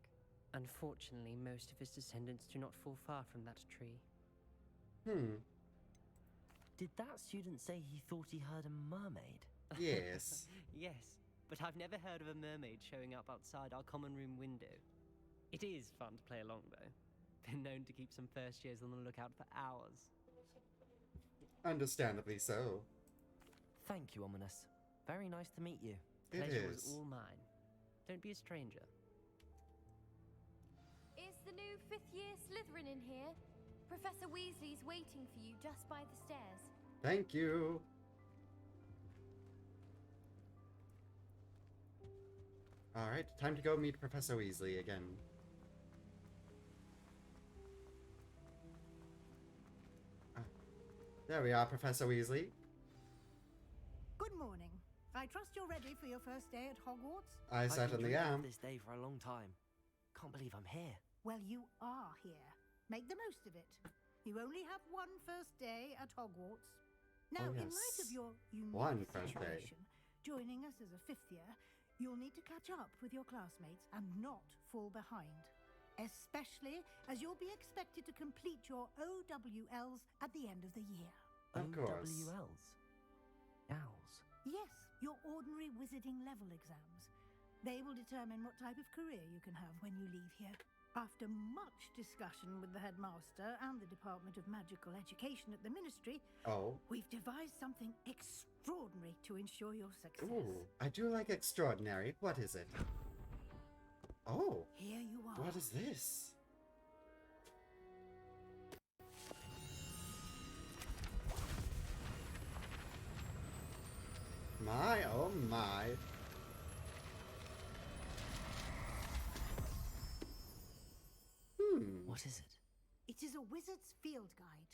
Unfortunately, most of his descendants do not fall far from that tree. Did that student say he thought he heard a mermaid? Yes. Yes, but I've never heard of a mermaid showing up outside our common room window. It is fun to play along, though. Been known to keep some first years on the lookout for hours. Understandably so. Thank you, Ominous. Very nice to meet you. It Pleasure was is. all mine. Don't be a stranger. Is the new 5th year Slytherin in here? Professor Weasley's waiting for you just by the stairs. Thank you. Alright, time to go meet Professor Weasley again. There we are, Professor Weasley. Good morning. I trust you're ready for your first day at Hogwarts? I certainly I've been dreaming am. of this day for a long time. Can't believe I'm here. Well, you are here. Make the most of it. You only have one first day at Hogwarts. Now, Oh, in light of yes. your One unique first day. situation, joining us as a 5th year, you'll need to catch up with your classmates and not fall behind. Especially as you'll be expected to complete your OWLs at the end of the year. Of course. OWLs? Owls. Yes, your ordinary wizarding level exams. They will determine what type of career you can have when you leave here. After much discussion with the headmaster and the Department of Magical Education at the Ministry, Oh. we've devised something extraordinary to ensure your success. Ooh, I do like extraordinary. What is it? Oh. Here you are. What is this? My, oh my. What is it? It is a wizard's field guide.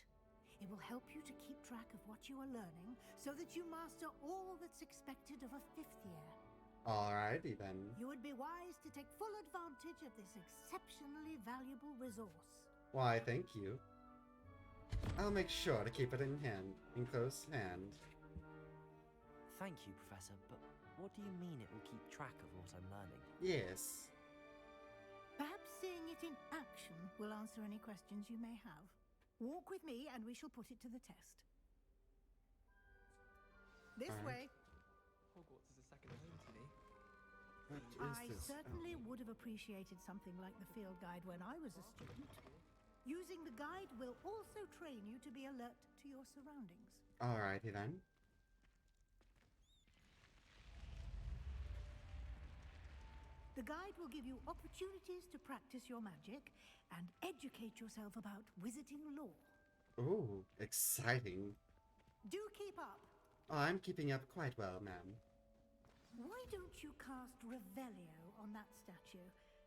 It will help you to keep track of what you are learning so that you master all that's expected of a 5th year. Alrighty then. You would be wise to take full advantage of this exceptionally valuable resource. Why, thank you. I'll make sure to keep it in close hand. Thank you, Professor, but what do you mean it will keep track of what I'm learning? Yes. Perhaps seeing it in action will answer any questions you may have. Walk with me and we shall put it to the test. This Alright. way. Hogwarts is a second home to me. What is I this? certainly would have appreciated something like the field guide when I was a student. Using the guide will also train you to be alert to your surroundings. Alrighty then. The guide will give you opportunities to practice your magic and educate yourself about wizarding lore. Ooh, exciting. Do keep up. Oh, I'm keeping up quite well, ma'am. Why don't you cast Revelio on that statue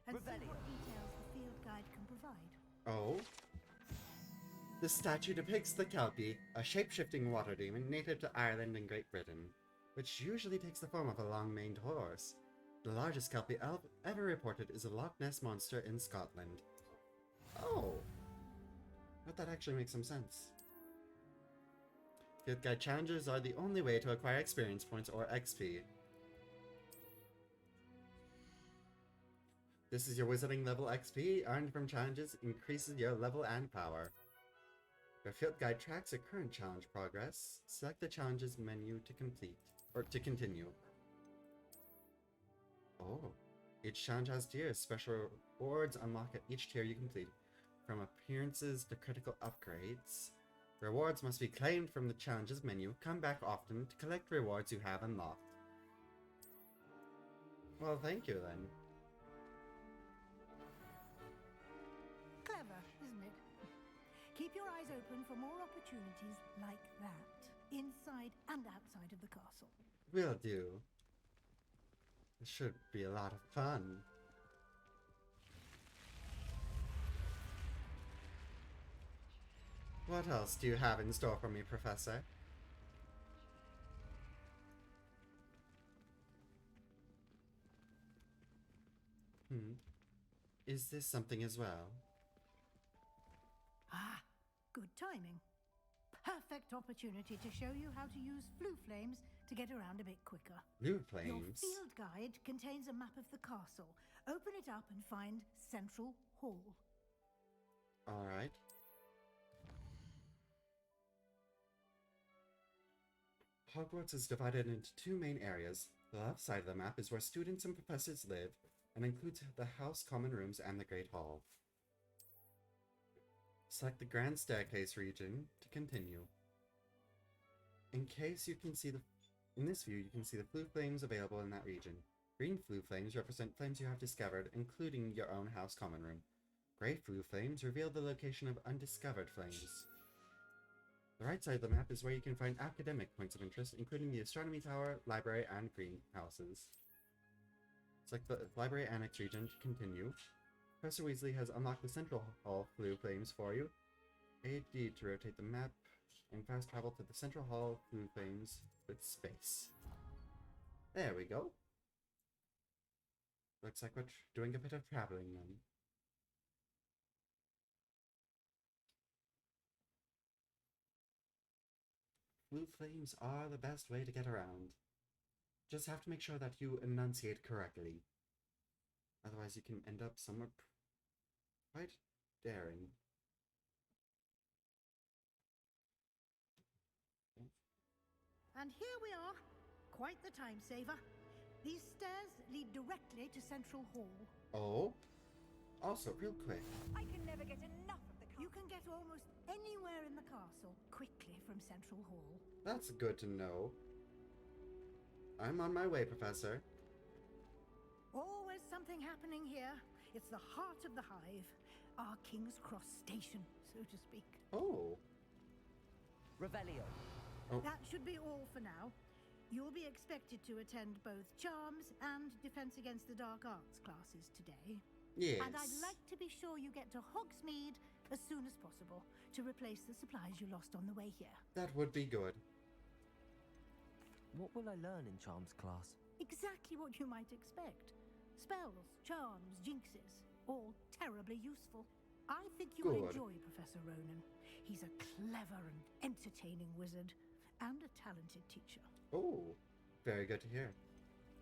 and see Revelio? what details the field guide can provide? Oh? The statue depicts the Kelpie, a shape-shifting water demon native to Ireland and Great Britain, which usually takes the form of a long-maned horse. The largest Kelpie ever reported is a Loch Ness monster in Scotland. Oh! But that actually makes some sense. Field Guide challenges are the only way to acquire experience points or XP. This is your wizarding level XP, earned from challenges, increases your level and power. Your field guide tracks your current challenge progress. Select the challenges menu to complete, or to continue. Oh, each challenge has tiers. Special rewards unlock at each tier you complete. From appearances to critical upgrades. Rewards must be claimed from the challenges menu. Come back often to collect rewards you have unlocked. Well, thank you then. Clever, isn't it? Keep your eyes open for more opportunities like that, inside and outside of the castle. Will do. It should be a lot of fun. What else do you have in store for me, Professor? Is this something as well? Good timing. Perfect opportunity to show you how to use flue flames to get around a bit quicker. Blue Your flames. field guide contains a map of the castle. Open it up and find Central Hall. Alright. Hogwarts is divided into two main areas. The left side of the map is where students and professors live, and includes the house common rooms and the Great Hall. Select the Grand Staircase region to continue. In this view, you can see the flue flames available in that region. Green flue flames represent flames you have discovered, including your own house common room. Gray flue flames reveal the location of undiscovered flames. The right side of the map is where you can find academic points of interest, including the Astronomy Tower, Library, and greenhouses. Select the Library Annex region to continue. Professor Weasley has unlocked the Central Hall flue flames for you. A.D. to rotate the map, and fast travel to the Central Hall flue flames with space. There we go. Looks like we're doing a bit of traveling then. Flue flames are the best way to get around. Just have to make sure that you enunciate correctly. Otherwise you can end up somewhere quite daring. And here we are. Quite the time saver. These stairs lead directly to Central Hall. Oh? Also, real quick. I can never get enough of the castle. You can get almost anywhere in the castle quickly from Central Hall. That's good to know. I'm on my way, Professor. Always something happening here. It's the heart of the hive. Our King's Cross station, so to speak. Oh. Revelio. Oh. That should be all for now. You'll be expected to attend both Charms and Defense Against the Dark Arts classes today. Yes. And I'd like to be sure you get to Hogsmeade as soon as possible to replace the supplies you lost on the way here. That would be good. What will I learn in Charms class? Exactly what you might expect. Spells, charms, jinxes, all terribly useful. I think you will enjoy Professor Ronan. He's a clever and entertaining wizard, and a talented teacher. Oh, very good to hear.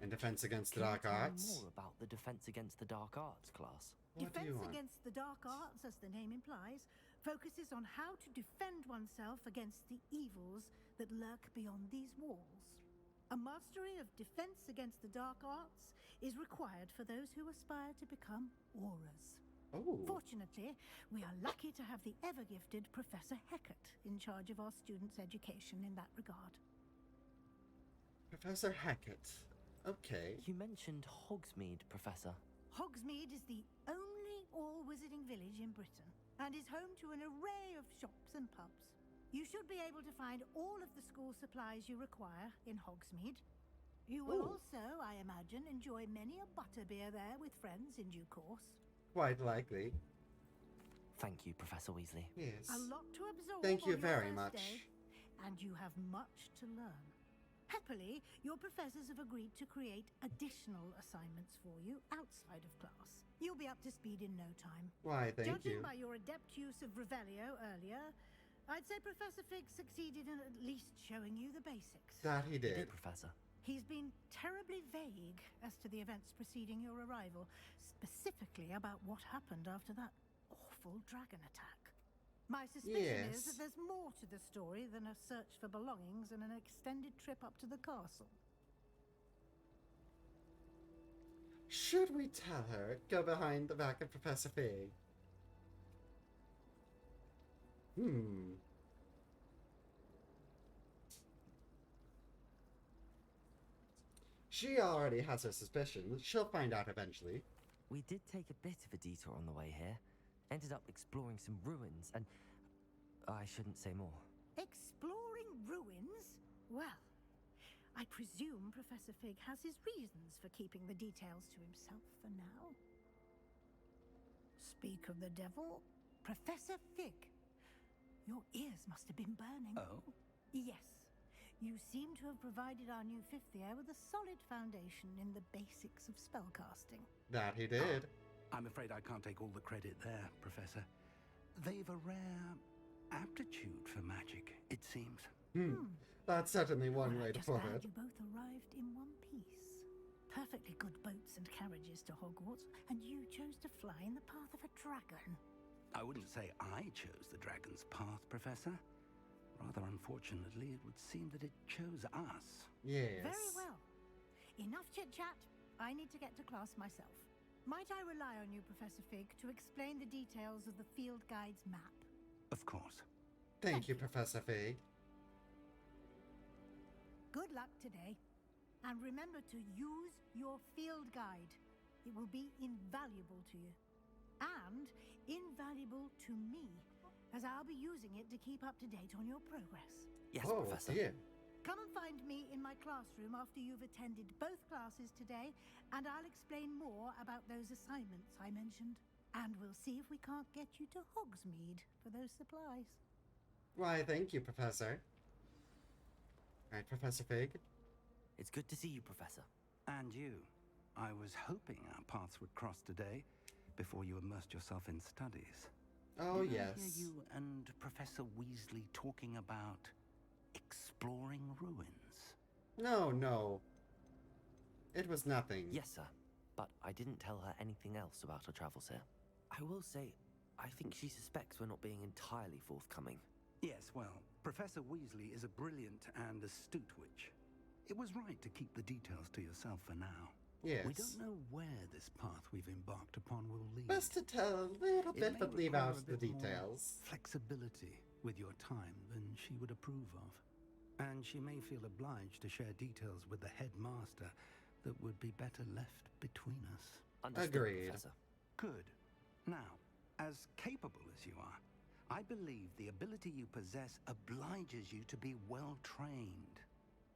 And Defense Against the Can Dark you tell me Arts? more about the Defense Against the Dark Arts class? What do you Defense want? Against the Dark Arts, as the name implies, focuses on how to defend oneself against the evils that lurk beyond these walls. A mastery of Defense Against the Dark Arts is required for those who aspire to become auras. Oh. Fortunately, we are lucky to have the ever-gifted Professor Hecat in charge of our students' education in that regard. Professor Hecat. Okay. You mentioned Hogsmeade, Professor. Hogsmeade is the only all-wizarding village in Britain, and is home to an array of shops and pubs. You should be able to find all of the school supplies you require in Hogsmeade. You will also, I imagine, enjoy many a butterbeer there with friends in due course. Quite likely. Thank you, Professor Weasley. Yes. A lot to absorb. Thank you on your very first much. day, and you have much to learn. Happily, your professors have agreed to create additional assignments for you outside of class. You'll be up to speed in no time. Why, thank Judging you. by your adept use of Revelio earlier, I'd say Professor Fig succeeded in at least showing you the basics. That he did. Professor. He's been terribly vague as to the events preceding your arrival, specifically about what happened after that awful dragon attack. My suspicion is that there's more to the story than a search for belongings and an extended trip up to the castle. Should we tell her? Go behind the back of Professor Fig. She already has her suspicions. She'll find out eventually. We did take a bit of a detour on the way here. Ended up exploring some ruins, and I shouldn't say more. Exploring ruins? Well, I presume Professor Fig has his reasons for keeping the details to himself for now. Speak of the devil, Professor Fig. Your ears must have been burning. Oh? Yes. You seem to have provided our new fifth year with a solid foundation in the basics of spellcasting. That he did. I'm afraid I can't take all the credit there, Professor. They've a rare aptitude for magic, it seems. That's certainly one Well, way I'm to just put glad it. you both arrived in one piece. Perfectly good boats and carriages to Hogwarts, and you chose to fly in the path of a dragon. I wouldn't say I chose the dragon's path, Professor. Rather unfortunately, it would seem that it chose us. Yes. Very well. Enough chit-chat. I need to get to class myself. Might I rely on you, Professor Fig, to explain the details of the field guide's map? Of course. Thank you, Professor Fig. Good luck today. And remember to use your field guide. It will be invaluable to you. And invaluable to me, as I'll be using it to keep up to date on your progress. Yes, Oh, Professor. dear. Come and find me in my classroom after you've attended both classes today, and I'll explain more about those assignments I mentioned. And we'll see if we can't get you to Hogsmeade for those supplies. Why, thank you, Professor. Right, Professor Fig? It's good to see you, Professor. And you. I was hoping our paths would cross today, before you immersed yourself in studies. Oh, Did yes. I hear you and Professor Weasley talking about exploring ruins? No, no. It was nothing. Yes, sir. But I didn't tell her anything else about our travels here. I will say, I think she suspects we're not being entirely forthcoming. Yes, well, Professor Weasley is a brilliant and astute witch. It was right to keep the details to yourself for now. Yes. We don't know where this path we've embarked upon will lead. Best to tell a little It bit, may but leave require out a the bit more details. flexibility with your time than she would approve of. And she may feel obliged to share details with the headmaster that would be better left between us. Understood, Agreed. Professor. Good. Now, as capable as you are, I believe the ability you possess obliges you to be well trained.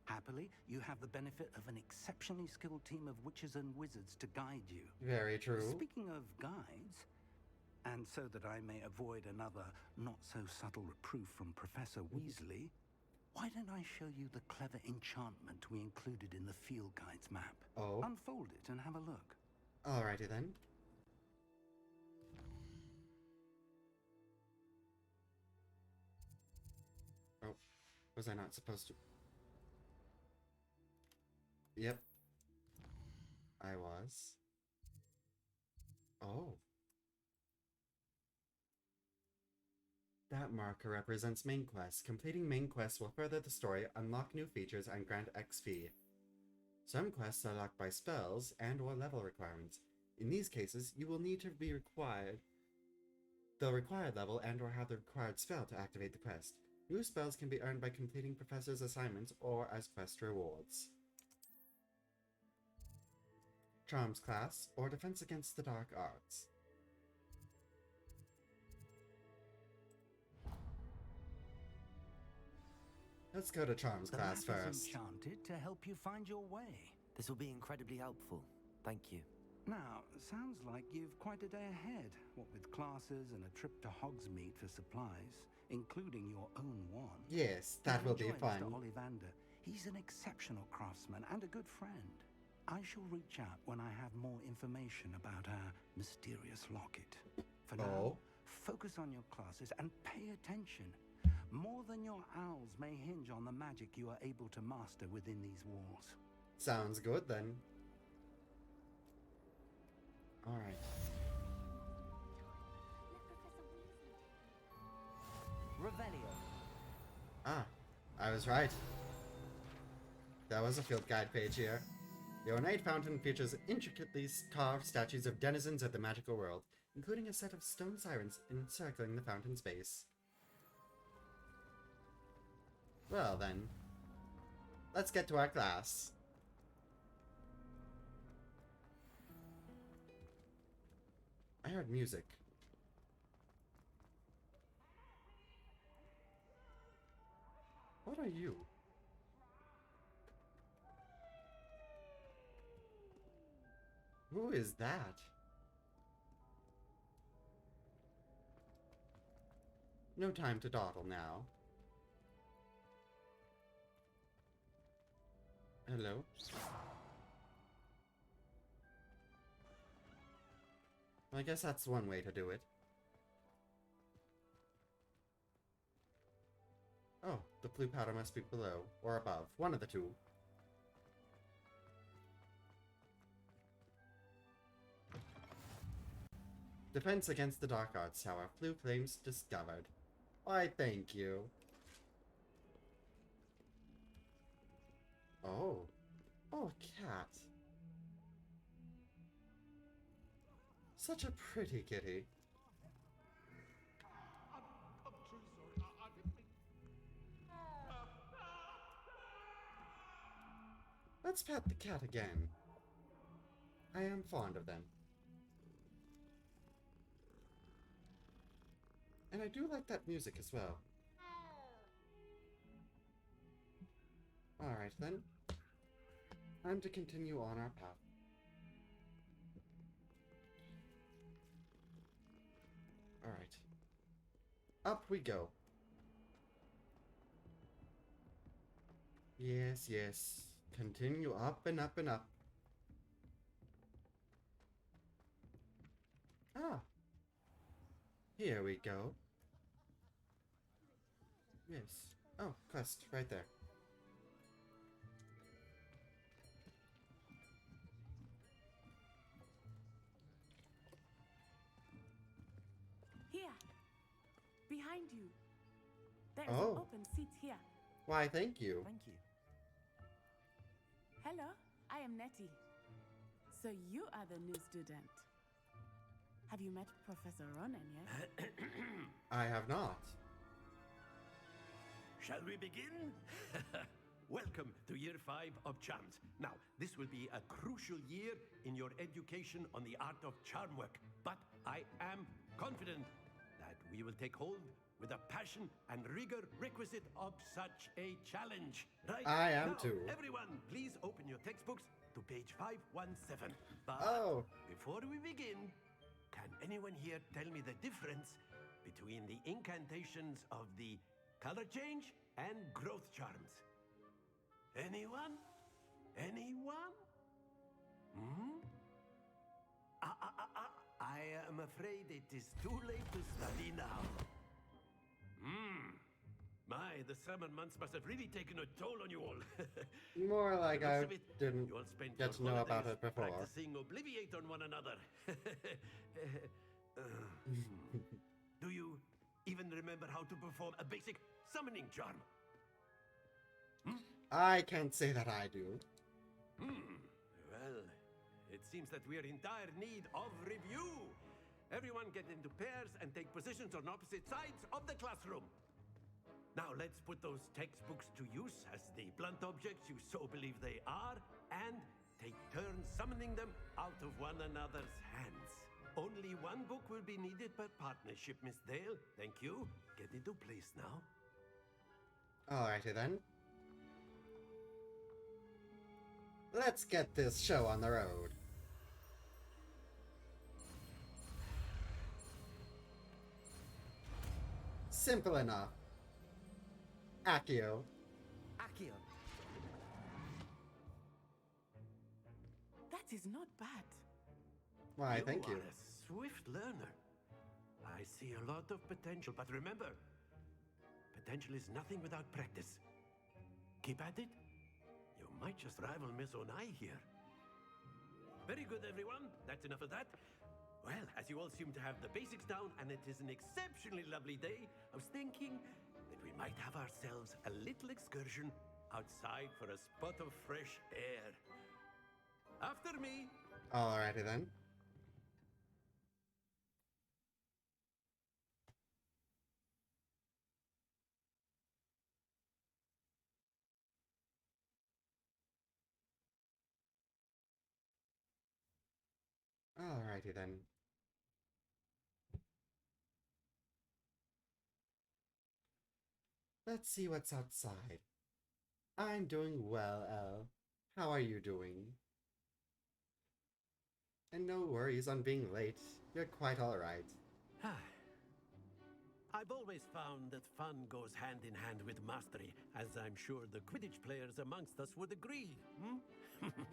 Happily, you have the benefit of an exceptionally skilled team of witches and wizards to guide you. Very true. Speaking of guides, and so that I may avoid another not-so-subtle reproof from Professor Weasley, why don't I show you the clever enchantment we included in the field guide's map? Oh. Unfold it and have a look. Alrighty then. Oh, was I not supposed to? Yep. I was. Oh. That marker represents main quests. Completing main quests will further the story, unlock new features, and grant XP. Some quests are locked by spells and or level requirements. In these cases, you will need to be the required level and or have the required spell to activate the quest. New spells can be earned by completing professor's assignments or as quest rewards. Charms class, or defense against the dark arts. Let's go to Charms The class map is first. enchanted to help you find your way. This will be incredibly helpful. Thank you. Now, sounds like you've quite a day ahead, what with classes and a trip to Hogsmeade for supplies, including your own one. Yes, that will be Enjoy fun. Mr. Ollivander. He's an exceptional craftsman and a good friend. I shall reach out when I have more information about our mysterious locket. For now, focus on your classes and pay attention. More than your owls may hinge on the magic you are able to master within these walls. Sounds good then. Alright. Revelio. Ah, I was right. There was a field guide page here. The ornate fountain features intricately carved statues of denizens of the magical world, including a set of stone sirens encircling the fountain's base. Well then, let's get to our class. I heard music. What are you? Who is that? No time to dawdle now. Hello? Well, I guess that's one way to do it. Oh, the blue powder must be below, or above. One of the two. Defense against the Dark Arts Tower. Blue flames discovered. Why, thank you. Oh. Oh, a cat. Such a pretty kitty. Let's pet the cat again. I am fond of them. And I do like that music as well. Alright then. Time to continue on our path. Alright. Up we go. Yes, yes. Continue up and up and up. Ah. Here we go. Yes. Oh, quest, right there. Here. Behind you. There's Oh. an open seat here. Why, thank you. Thank you. Hello, I am Nettie. So you are the new student. Have you met Professor Ronan yet? I have not. Shall we begin? Welcome to Year 5 of Charms. Now, this will be a crucial year in your education on the art of charm work. But I am confident that we will take hold with the passion and rigor requisite of such a challenge. Right? I am now, too. Everyone, please open your textbooks to page 517. But before we begin, can anyone here tell me the difference between the incantations of the color change and growth charms? Anyone? Anyone? Hmm? I am afraid it is too late to study now. My, the summer months must have really taken a toll on you all. More like I didn't you all spent get to your know about holidays it before. practicing Obliviate on one another. Do you even remember how to perform a basic summoning charm? I can't say that I do. Well, it seems that we are in dire need of review. Everyone get into pairs and take positions on opposite sides of the classroom. Now let's put those textbooks to use as the blunt objects you so believe they are, and take turns summoning them out of one another's hands. Only one book will be needed per partnership, Miss Dale. Thank you. Get into place now. Alrighty then. Let's get this show on the road. Simple enough. Accio. Accio. That is not bad. Why, thank you. You are a swift learner. I see a lot of potential, but remember, potential is nothing without practice. Keep at it. You might just rival Miss Onai here. Very good, everyone. That's enough of that. Well, as you all seem to have the basics down, and it is an exceptionally lovely day, I was thinking that we might have ourselves a little excursion outside for a spot of fresh air. After me. Alrighty then. Alrighty then. Let's see what's outside. I'm doing well, Elle. How are you doing? And no worries on being late. You're quite alright. I've always found that fun goes hand in hand with mastery, as I'm sure the Quidditch players amongst us would agree.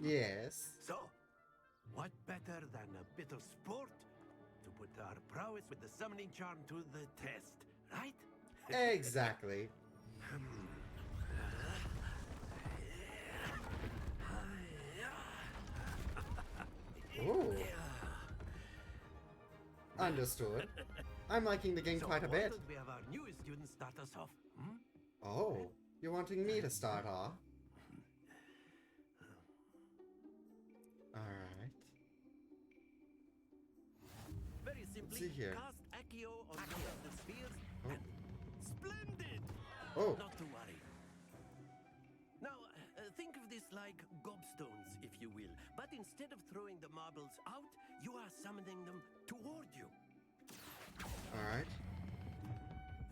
Yes. So, what better than a bit of sport to put our prowess with the summoning charm to the test, right? Exactly. Understood. I'm liking the game So quite a why bit. don't we have our newest student start us off? Hmm? Oh, you're wanting me to start off? Alright. Very Let's simply, see here. cast Accio on one of the spheres and splendid! Oh. Not to worry. Now, think of this like gobstones, if you will. But instead of throwing the marbles out, you are summoning them toward you. Alright.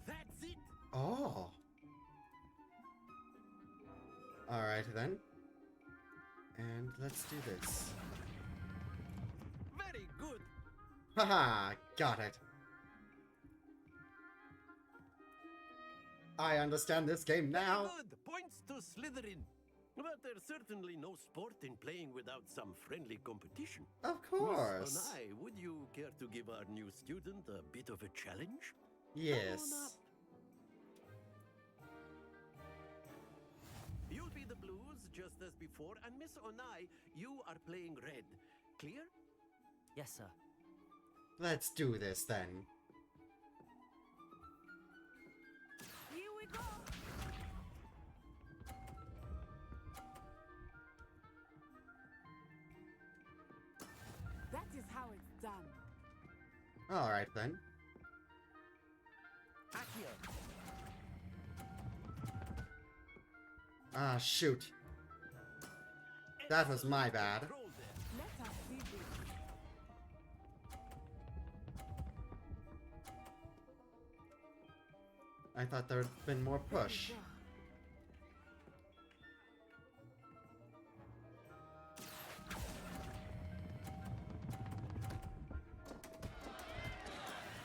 That's it! Oh. Alright then. And let's do this. Very good! Haha, got it. I understand this game now. Very good! Points to Slytherin. But there's certainly no sport in playing without some friendly competition. Of course. Miss Onai, would you care to give our new student a bit of a challenge? Yes. Come on up. You'll be the blues, just as before, and Miss Onai, you are playing red. Clear? Yes, sir. Let's do this then. Here we go. That is how it's done. Alright then. Accio. Ah, shoot. That was my bad. Let us see this. I thought there'd been more push.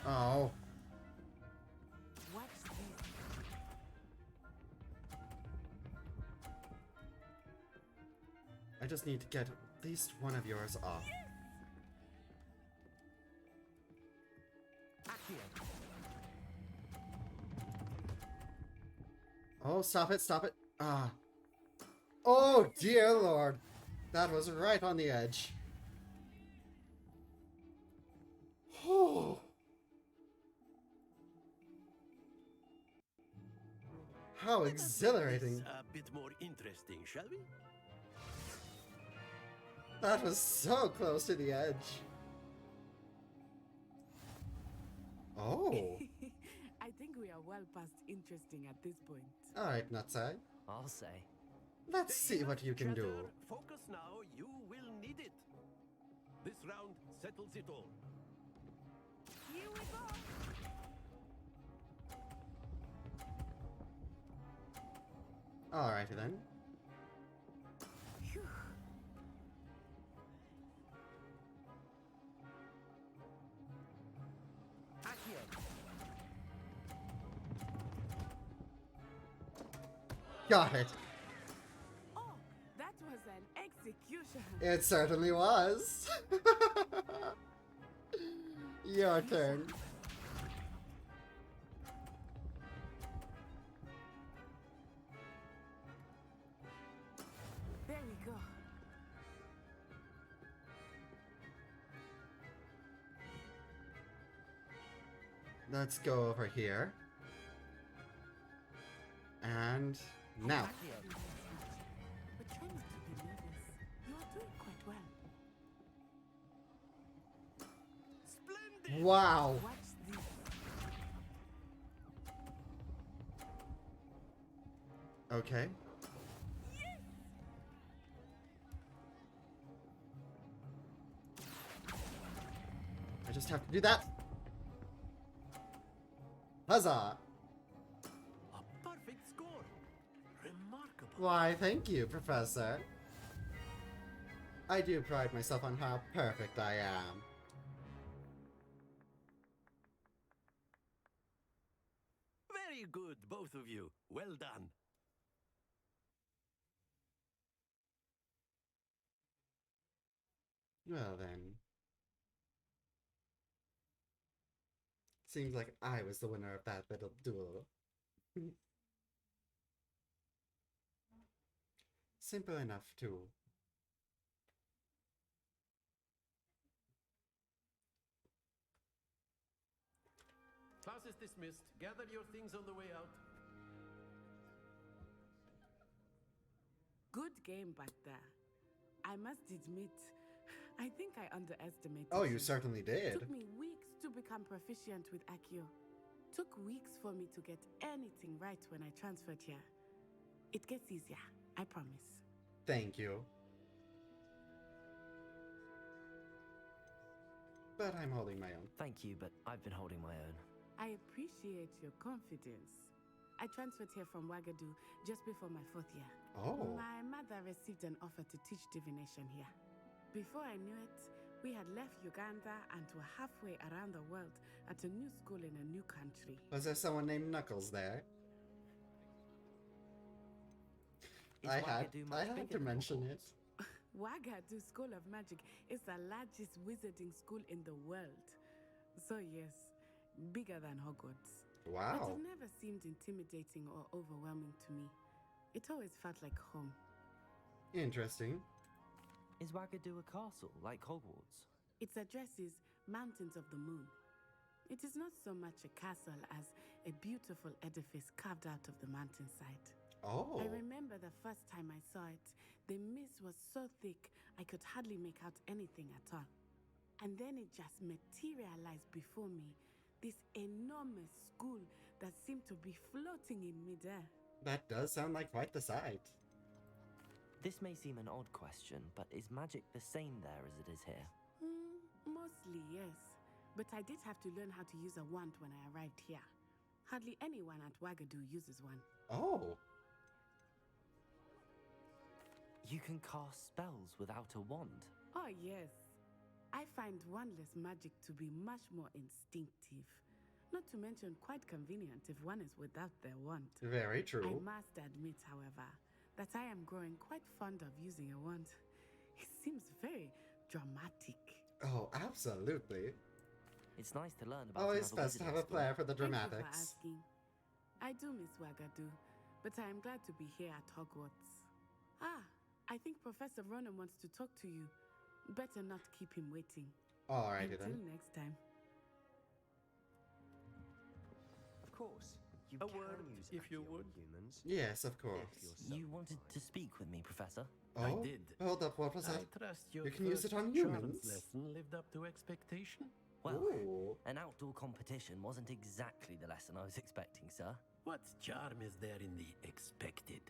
Oh. Watch this. I just need to get at least one of yours off. Accio. Oh, stop it, stop it. Ah. Oh, dear lord. That was right on the edge. Oh. How Let us make exhilarating. this a bit more interesting, shall we? That was so close to the edge. Oh. I think we are well past interesting at this point. Alright, Nutsai. I'll say. Let's see what you can do. Chatter, focus now, you will need it. This round settles it all. Here we go. Alrighty then. Phew. Accio. Got it. Oh, that was an execution. It certainly was. Your turn. There we go. Let's go over here. And now. Accio. But try not to be nervous. You are doing quite well. Splendid! Wow. Watch this. Okay. I just have to do that. Huzzah! A perfect score. Remarkable. Why, thank you, Professor. I do pride myself on how perfect I am. Very good, both of you. Well done. Well then. Seems like I was the winner of that little duel. Simple enough, too. dismissed. Gather your things on the way out. Good game back there. I must admit, I think I underestimated Oh, you certainly did. It took me weeks to become proficient with Accio. Took weeks for me to get anything right when I transferred here. It gets easier, I promise. Thank you. But I'm holding my own. Thank you, but I've been holding my own. I appreciate your confidence. I transferred here from Wagadu just before my 4th year. Oh. My mother received an offer to teach divination here. Before I knew it, we had left Uganda and were halfway around the world at a new school in a new country. Was there someone named Knuckles there? I had to mention it. Wagadu School of Magic is the largest wizarding school in the world. So yes, bigger than Hogwarts. Wow. But it never seemed intimidating or overwhelming to me. It always felt like home. Interesting. Is Wagadu a castle, like Hogwarts? Its address is Mountains of the Moon. It is not so much a castle as a beautiful edifice carved out of the mountainside. Oh. I remember the first time I saw it, the mist was so thick I could hardly make out anything at all. And then it just materialized before me, this enormous school that seemed to be floating in midair. That does sound like quite the sight. This may seem an odd question, but is magic the same there as it is here? Mostly, yes. But I did have to learn how to use a wand when I arrived here. Hardly anyone at Wagadu uses one. Oh. You can cast spells without a wand? Oh, yes. I find wandless magic to be much more instinctive. Not to mention quite convenient if one is without their wand. Very true. I must admit, however, that I am growing quite fond of using a wand. It seems very dramatic. Oh, absolutely. It's nice to learn about. Always best to have a flair for the dramatics. Thank you for asking. I do miss Wagadu, but I am glad to be here at Hogwarts. Ah, I think Professor Ronan wants to talk to you. Better not keep him waiting. Alrighty then. Until next time. Of course. You A can word, use if you Accio would. on humans. Yes, of course. If you're so You wanted to speak with me, Professor? Oh, I did. Hold up, what was that? I trust your You can use it first on charms humans? lesson lived up to expectation. Well, Ooh. an outdoor competition wasn't exactly the lesson I was expecting, sir. What charm is there in the expected?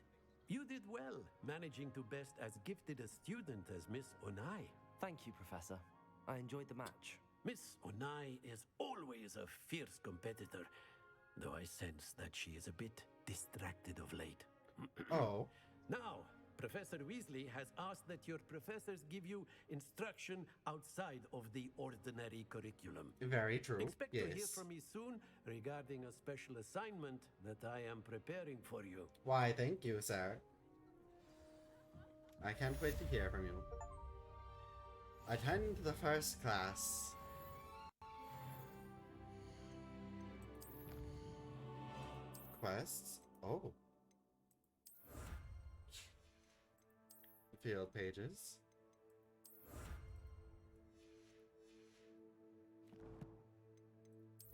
You did well, managing to best as gifted a student as Miss Onai. Thank you, Professor. I enjoyed the match. Miss Onai is always a fierce competitor, though I sense that she is a bit distracted of late. Oh. Now, Professor Weasley has asked that your professors give you instruction outside of the ordinary curriculum. Very true. Expect yes. to hear from me soon regarding a special assignment that I am preparing for you. Why, thank you, sir. I can't wait to hear from you. Attend the first class. Quests? Oh. Field pages.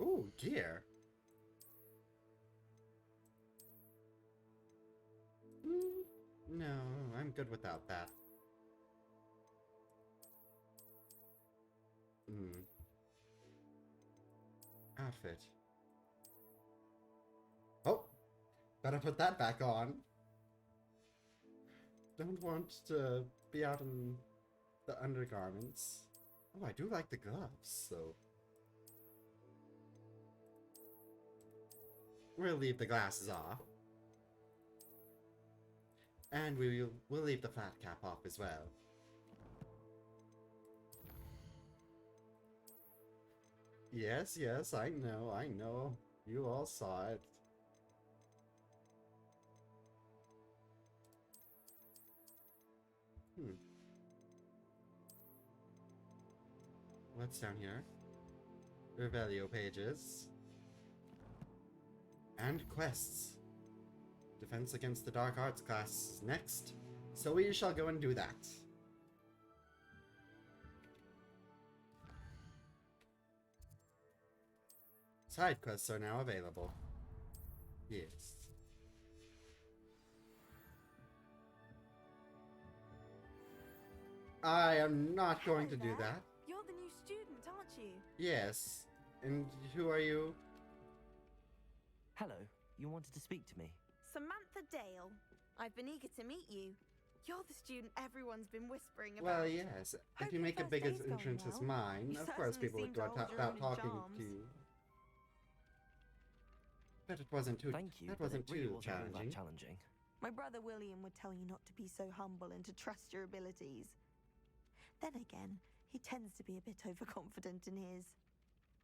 Ooh, gear. No, I'm good without that. Outfit. Oh! Better put that back on. Don't want to be out in the undergarments. Oh, I do like the gloves, so... We'll leave the glasses off. And we'll leave the flat cap off as well. Yes, yes, I know. You all saw it. What's down here? Revelio pages. And quests. Defense against the Dark Arts class is next, so we shall go and do that. Side quests are now available. Yes. I am not going to do that. You're the new student, aren't you? Yes. And who are you? Hello, you wanted to speak to me? Samantha Dale. I've been eager to meet you. You're the student everyone's been whispering about. Well, yes. If you make a big entrance as mine, You of course certainly people would seem go to hold your about own in talking charms. to you. But it wasn't too. Thank you. That but wasn't it really too wasn't all that challenging. challenging. My brother William would tell you not to be so humble and to trust your abilities. Then again, he tends to be a bit overconfident in his.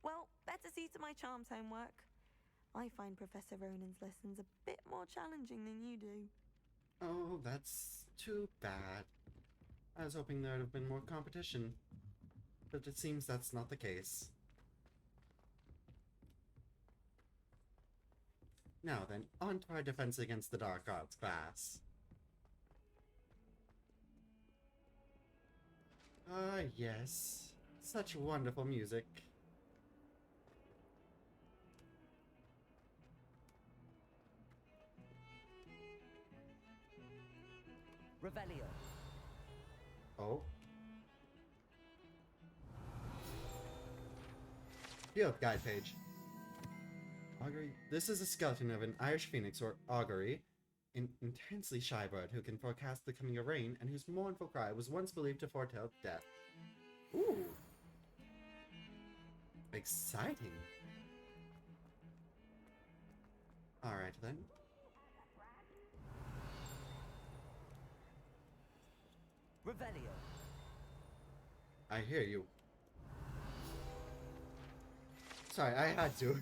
Well, better see to my charms homework. I find Professor Ronan's lessons a bit more challenging than you do. Oh, that's too bad. I was hoping there would have been more competition. But it seems that's not the case. Now then, on to our defense against the Dark Arts class. Ah, yes. Such wonderful music. Revelio. Oh. Field guide page. Augury. This is a skeleton of an Irish phoenix or augury, an intensely shy bird who can forecast the coming of rain and whose mournful cry was once believed to foretell death. Ooh. Exciting. Alright then. Revelio. I hear you. Sorry, I had to.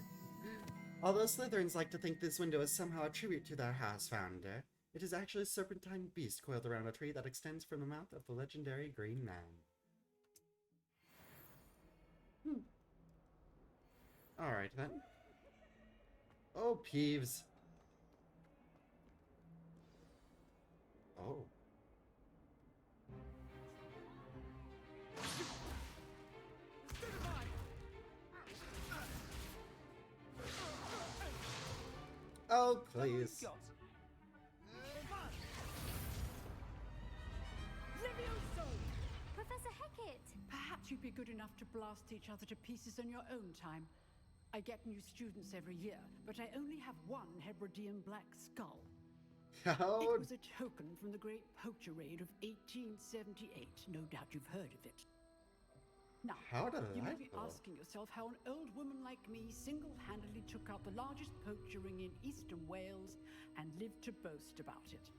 Although Slytherins like to think this window is somehow a tribute to their house founder, it is actually a serpentine beast coiled around a tree that extends from the mouth of the legendary Green Man. Alright then. Oh, Peeves. Oh. Oh, please. Levioso! Professor Hecat! Perhaps you'd be good enough to blast each other to pieces in your own time. I get new students every year, but I only have one Hebridean black skull. Oh. It was a token from the Great Poacher Raid of 1878. No doubt you've heard of it. Now, How did you may that be go? asking yourself how an old woman like me single-handedly took out the largest poacher ring in eastern Wales and lived to boast about it.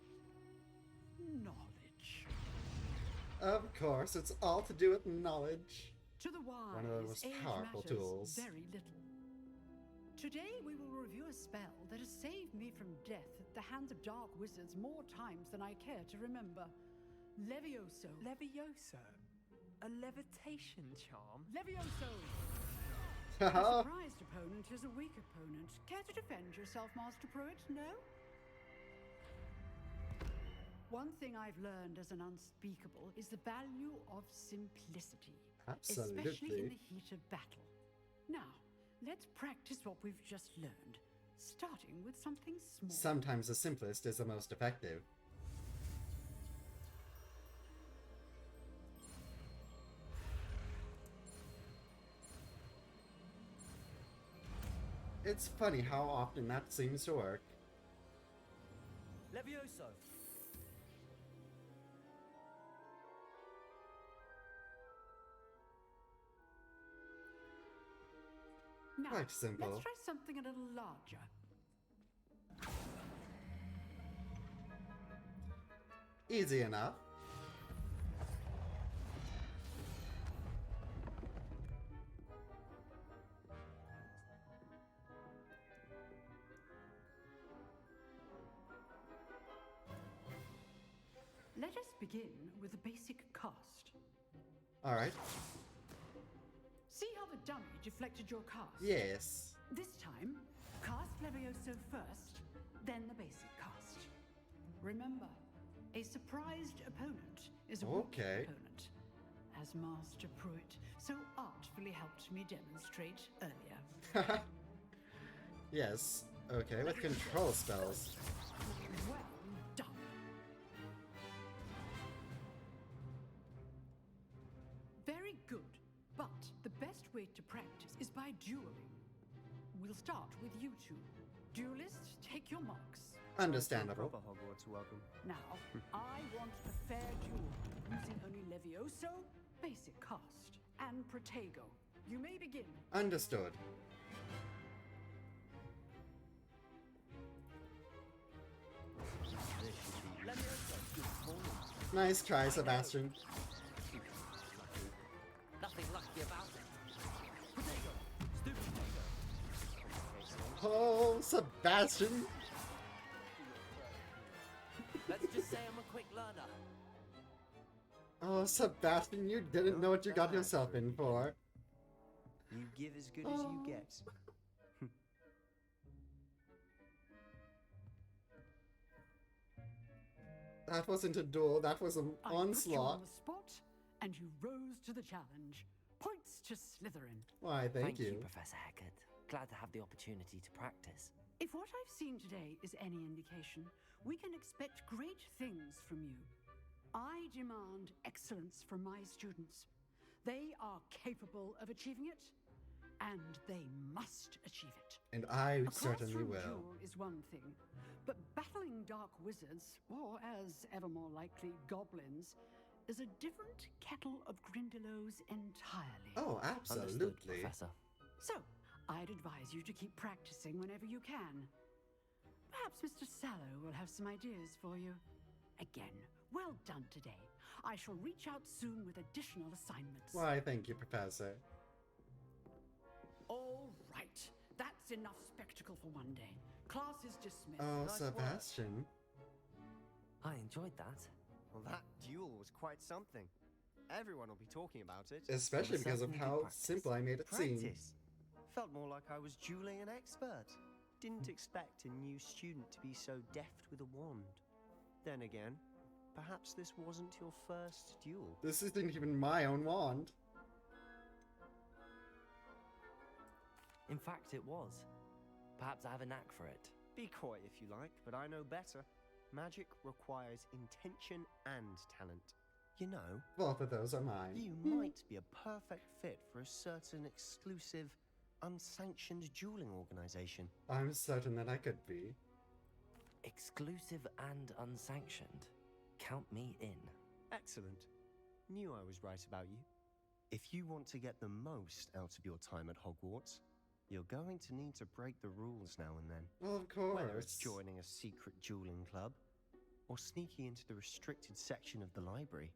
Knowledge. Of course, it's all to do with knowledge. To the wise, One of the most age powerful matters tools. very little. Today we will review a spell that has saved me from death at the hands of dark wizards more times than I care to remember. Levioso. Levioso? A levitation charm? Levioso! A surprised opponent is a weak opponent. Care to defend yourself, Master Pruitt? No? One thing I've learned as an unspeakable is the value of simplicity. Absolutely. Especially in the heat of battle. Now, let's practice what we've just learned, starting with something small. Sometimes the simplest is the most effective. It's funny how often that seems to work. Levioso. Now, Quite simple. let's try something a little larger. Easy enough. Let us begin with the basic cast. Alright. See how the dummy deflected your cast? Yes. This time, cast Levioso first, then the basic cast. Remember, a surprised opponent is a weak Okay. opponent, as Master Pruitt so artfully helped me demonstrate earlier. Yes. Okay, with control spells. Well done. Very good. But the best way to practice is by dueling. We'll start with you two. Duelists, take your marks. Understandable. Proper Hogwarts welcome. Now, I want a fair duel, using only Levioso, basic cast, and Protego. You may begin. Understood. Nice try, Sebastian. Nothing lucky about it. Oh, Sebastian! Let's just say I'm a quick learner. Oh, Sebastian, you didn't know what you got yourself in for. You give as good as you get. That wasn't a duel, that was an I put you on onslaught. the spot, and you rose to the challenge. Points to Slytherin. Why, thank you. Professor Hecat. Glad to have the opportunity to practice. If what I've seen today is any indication, we can expect great things from you. I demand excellence from my students. They are capable of achieving it, and they must achieve it. And I A certainly classroom will. duel is one thing, but battling dark wizards, or as ever more likely, goblins, is a different kettle of Grindylows entirely. Oh, absolutely. Understood, Professor. So, I'd advise you to keep practicing whenever you can. Perhaps Mr. Sallow will have some ideas for you. Again, well done today. I shall reach out soon with additional assignments. Why, thank you, Professor. All right. That's enough spectacle for one day. Class is dismissed. Oh, Nice work. Sebastian. I enjoyed that. Well, that duel was quite something. Everyone will be talking about it. Especially because of how simple I made it seem. Practice. Felt more like I was dueling an expert. Didn't expect a new student to be so deft with a wand. Then again, perhaps this wasn't your first duel. This isn't even my own wand. In fact, it was. Perhaps I have a knack for it. Be coy if you like, but I know better. Magic requires intention and talent. You know, Both of those are mine. you might be a perfect fit for a certain exclusive, unsanctioned dueling organization. I'm certain that I could be. Exclusive and unsanctioned. Count me in. Excellent. Knew I was right about you. If you want to get the most out of your time at Hogwarts, you're going to need to break the rules now and then. Well, of course. Whether it's joining a secret dueling club or sneaking into the restricted section of the library,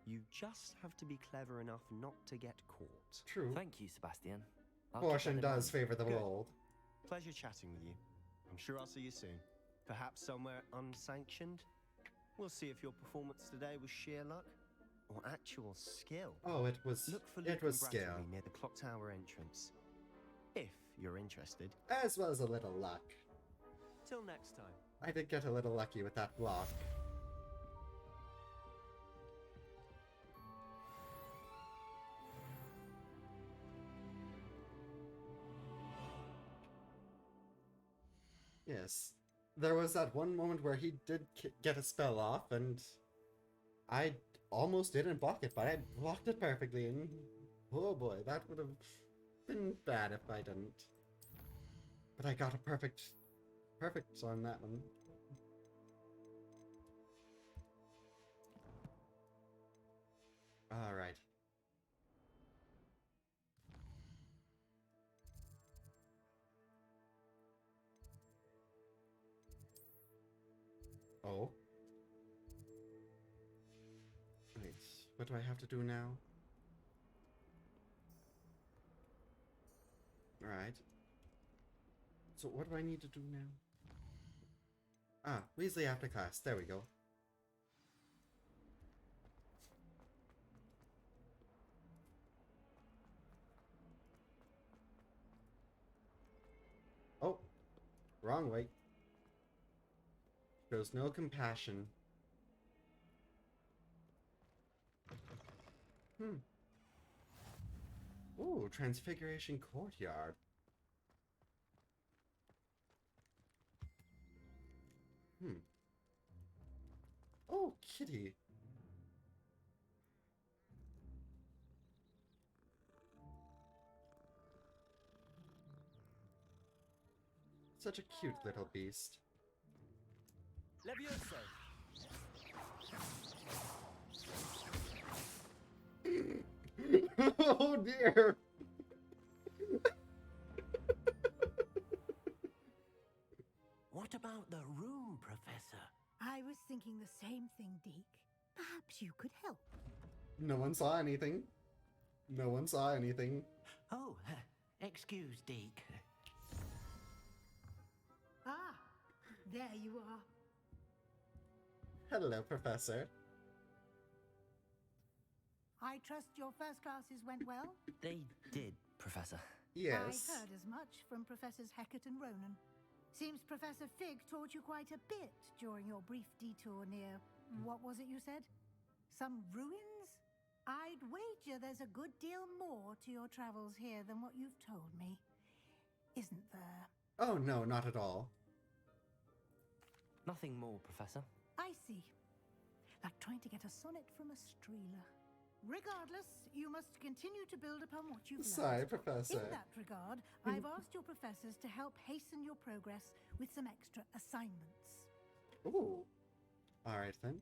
you just have to be clever enough not to get caught. True. Thank you, Sebastian. I'll keep Caution that in does mind. favor the Good. bold. Pleasure chatting with you. I'm sure I'll see you soon. Perhaps somewhere unsanctioned? We'll see if your performance today was sheer luck or actual skill. Oh, it was. Look for It Luke was and skill. Bradley near the clock tower entrance. If you're interested. As well as a little luck. Till next time. I did get a little lucky with that block. Yes. There was that one moment where he did get a spell off, and I almost didn't block it, but I blocked it perfectly, and oh boy, that would have been bad if I didn't. But I got a perfect on that one. All right. Oh. Wait, what do I have to do now? Alright. So what do I need to do now? Ah, Weasley after class. There we go. Oh, wrong way. Shows no compassion. Ooh, Transfiguration Courtyard. Hmm. Oh, kitty. Such a cute little beast. Levioso! Oh dear! What about the room, Professor? I was thinking the same thing, Deke. Perhaps you could help. No one saw anything. No one saw anything. Oh, excuse, Deke. Ah, there you are. Hello, Professor. I trust your first classes went well? They did, Professor. Yes. I've heard as much from Professors Hecat and Ronan. Seems Professor Fig taught you quite a bit during your brief detour near... what was it you said? Some ruins? I'd wager there's a good deal more to your travels here than what you've told me. Isn't there? Oh no, not at all. Nothing more, Professor. I see. Like trying to get a sonnet from a streeler. Regardless, you must continue to build upon what you've Sorry, learned. Professor. In that regard, I've asked your professors to help hasten your progress with some extra assignments. Ooh. Alright then.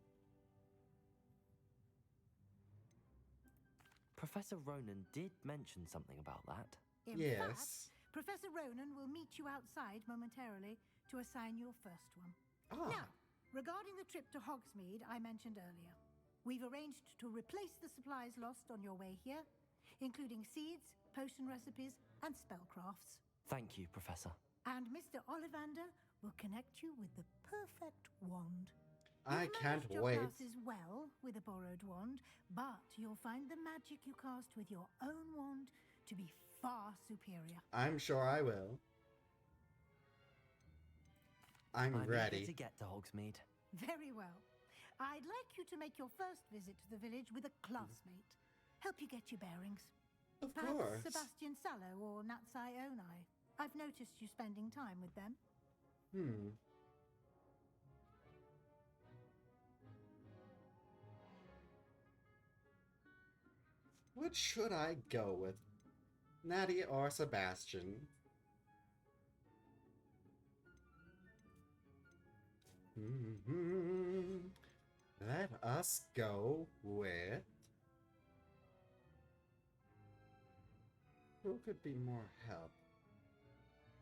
Professor Ronan did mention something about that. In fact, Professor Ronan will meet you outside momentarily to assign your first one. Ah. Now, regarding the trip to Hogsmeade I mentioned earlier, we've arranged to replace the supplies lost on your way here, including seeds, potion recipes, and spellcrafts. Thank you, Professor. And Mr. Ollivander will connect you with the perfect wand. I can't You've managed your wait. classes well with a borrowed wand, but you'll find the magic you cast with your own wand to be far superior. I'm sure I will. I'm ready. eager to get to Hogsmeade. Very well. I'd like you to make your first visit to the village with a classmate. Help you get your bearings. Of Perhaps course. Sebastian Sallow or Natsai Onai. I've noticed you spending time with them. Hmm. Which should I go with? Natty or Sebastian? Let us go with... Who could be more help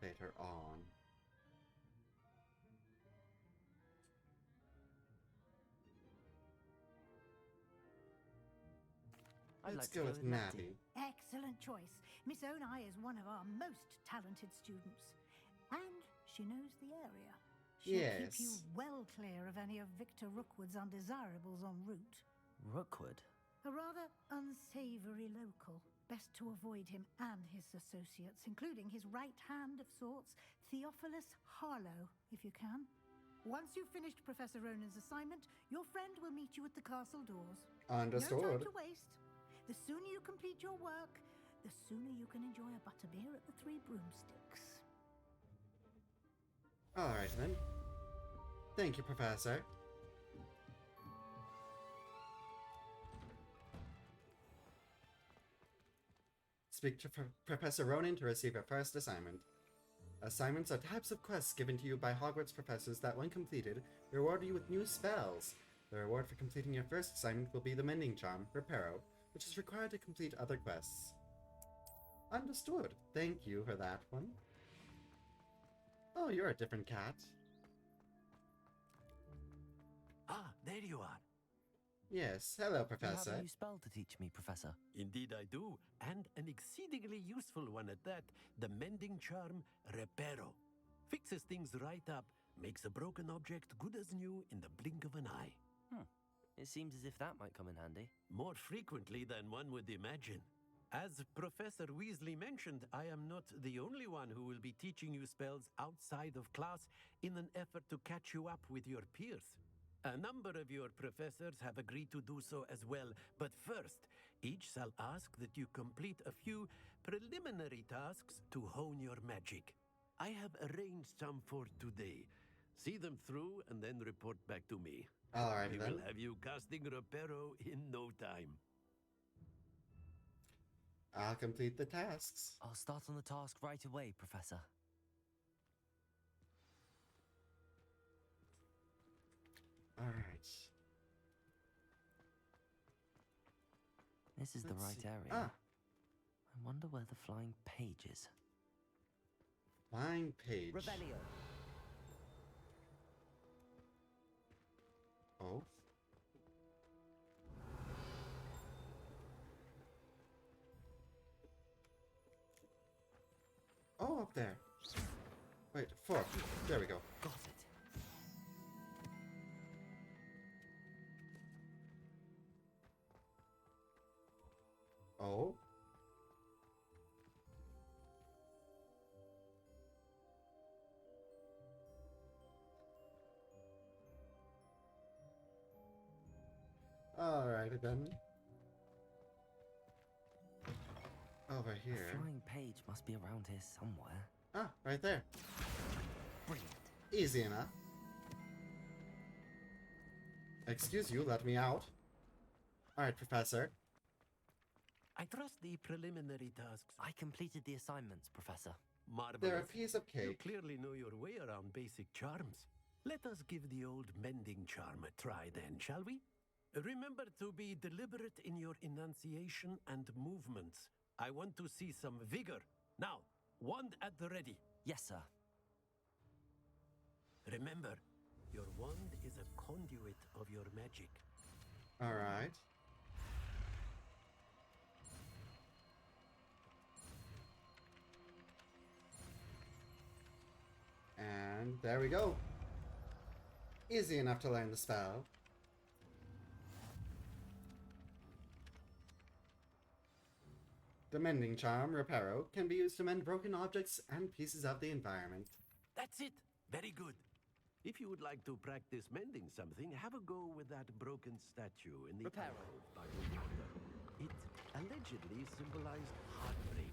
later on? Let's go with Natty. Excellent choice. Miss Onai is one of our most talented students. And she knows the area. She'll keep you Yes. well clear of any of Victor Rookwood's undesirables en route. Rookwood? A rather unsavory local. Best to avoid him and his associates, including his right hand of sorts, Theophilus Harlow, if you can. Once you've finished Professor Ronan's assignment, your friend will meet you at the castle doors. Understood. No time to waste. The sooner you complete your work, the sooner you can enjoy a butterbeer at the Three Broomsticks. Alright then. Thank you, Professor. Speak to Professor Ronan to receive your first assignment. Assignments are types of quests given to you by Hogwarts professors that, when completed, reward you with new spells. The reward for completing your first assignment will be the Mending Charm, Reparo, which is required to complete other quests. Understood. Thank you for that one. Oh, you're a different cat. Ah, there you are. Yes, hello, You Professor. have a new spell to teach me, Professor. Indeed I do, and an exceedingly useful one at that. The Mending Charm Reparo. Fixes things right up, makes a broken object good as new in the blink of an eye. It seems as if that might come in handy. More frequently than one would imagine. As Professor Weasley mentioned, I am not the only one who will be teaching you spells outside of class in an effort to catch you up with your peers. A number of your professors have agreed to do so as well, but first, each shall ask that you complete a few preliminary tasks to hone your magic. I have arranged some for today, See them through and then report back to me. Alright We then. will have you casting Reparo in no time. I'll complete the tasks. I'll start on the task right away, Professor. Alright. This is the Let's right see. area. Ah. I wonder where the flying page is. Flying page. Rebellion. Oh. Oh, up there. Wait, 4. There we go. Got it. Oh. Alrighty then. Over The here. flying page must be around here somewhere. Ah, right there. Brilliant. Easy enough. Excuse you, let me out. Alright, Professor. I trust the preliminary tasks. I completed the assignments, Professor. Marvelous. They're a piece of You cake. clearly know your way around basic charms. Let us give the old mending charm a try then, shall we? Remember to be deliberate in your enunciation and movements. I want to see some vigor. Now, wand at the ready. Yes, sir. Remember, your wand is a conduit of your magic. Alright. And there we go. Easy enough to learn the spell. The mending charm, Reparo, can be used to mend broken objects and pieces of the environment. That's it. Very good. If you would like to practice mending something, have a go with that broken statue in the Reparo. alcove by the water. It allegedly symbolized heartbreak.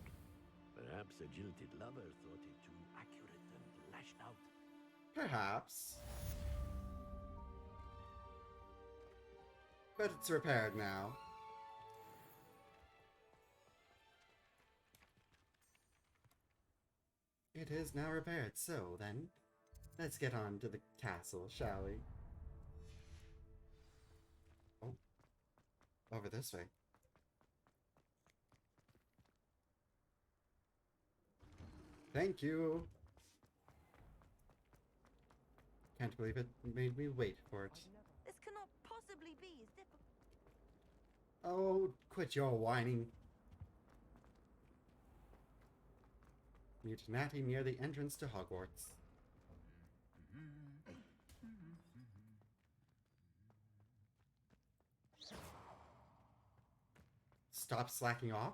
Perhaps a jilted lover thought it too accurate and lashed out. Perhaps. But it's repaired now. It is now repaired, so then, let's get on to the castle, shall we? Oh. Over this way. Thank you! Can't believe it made me wait for it. This cannot possibly be as difficult. Oh, quit your whining. Mutinati near the entrance to Hogwarts. Stop slacking off.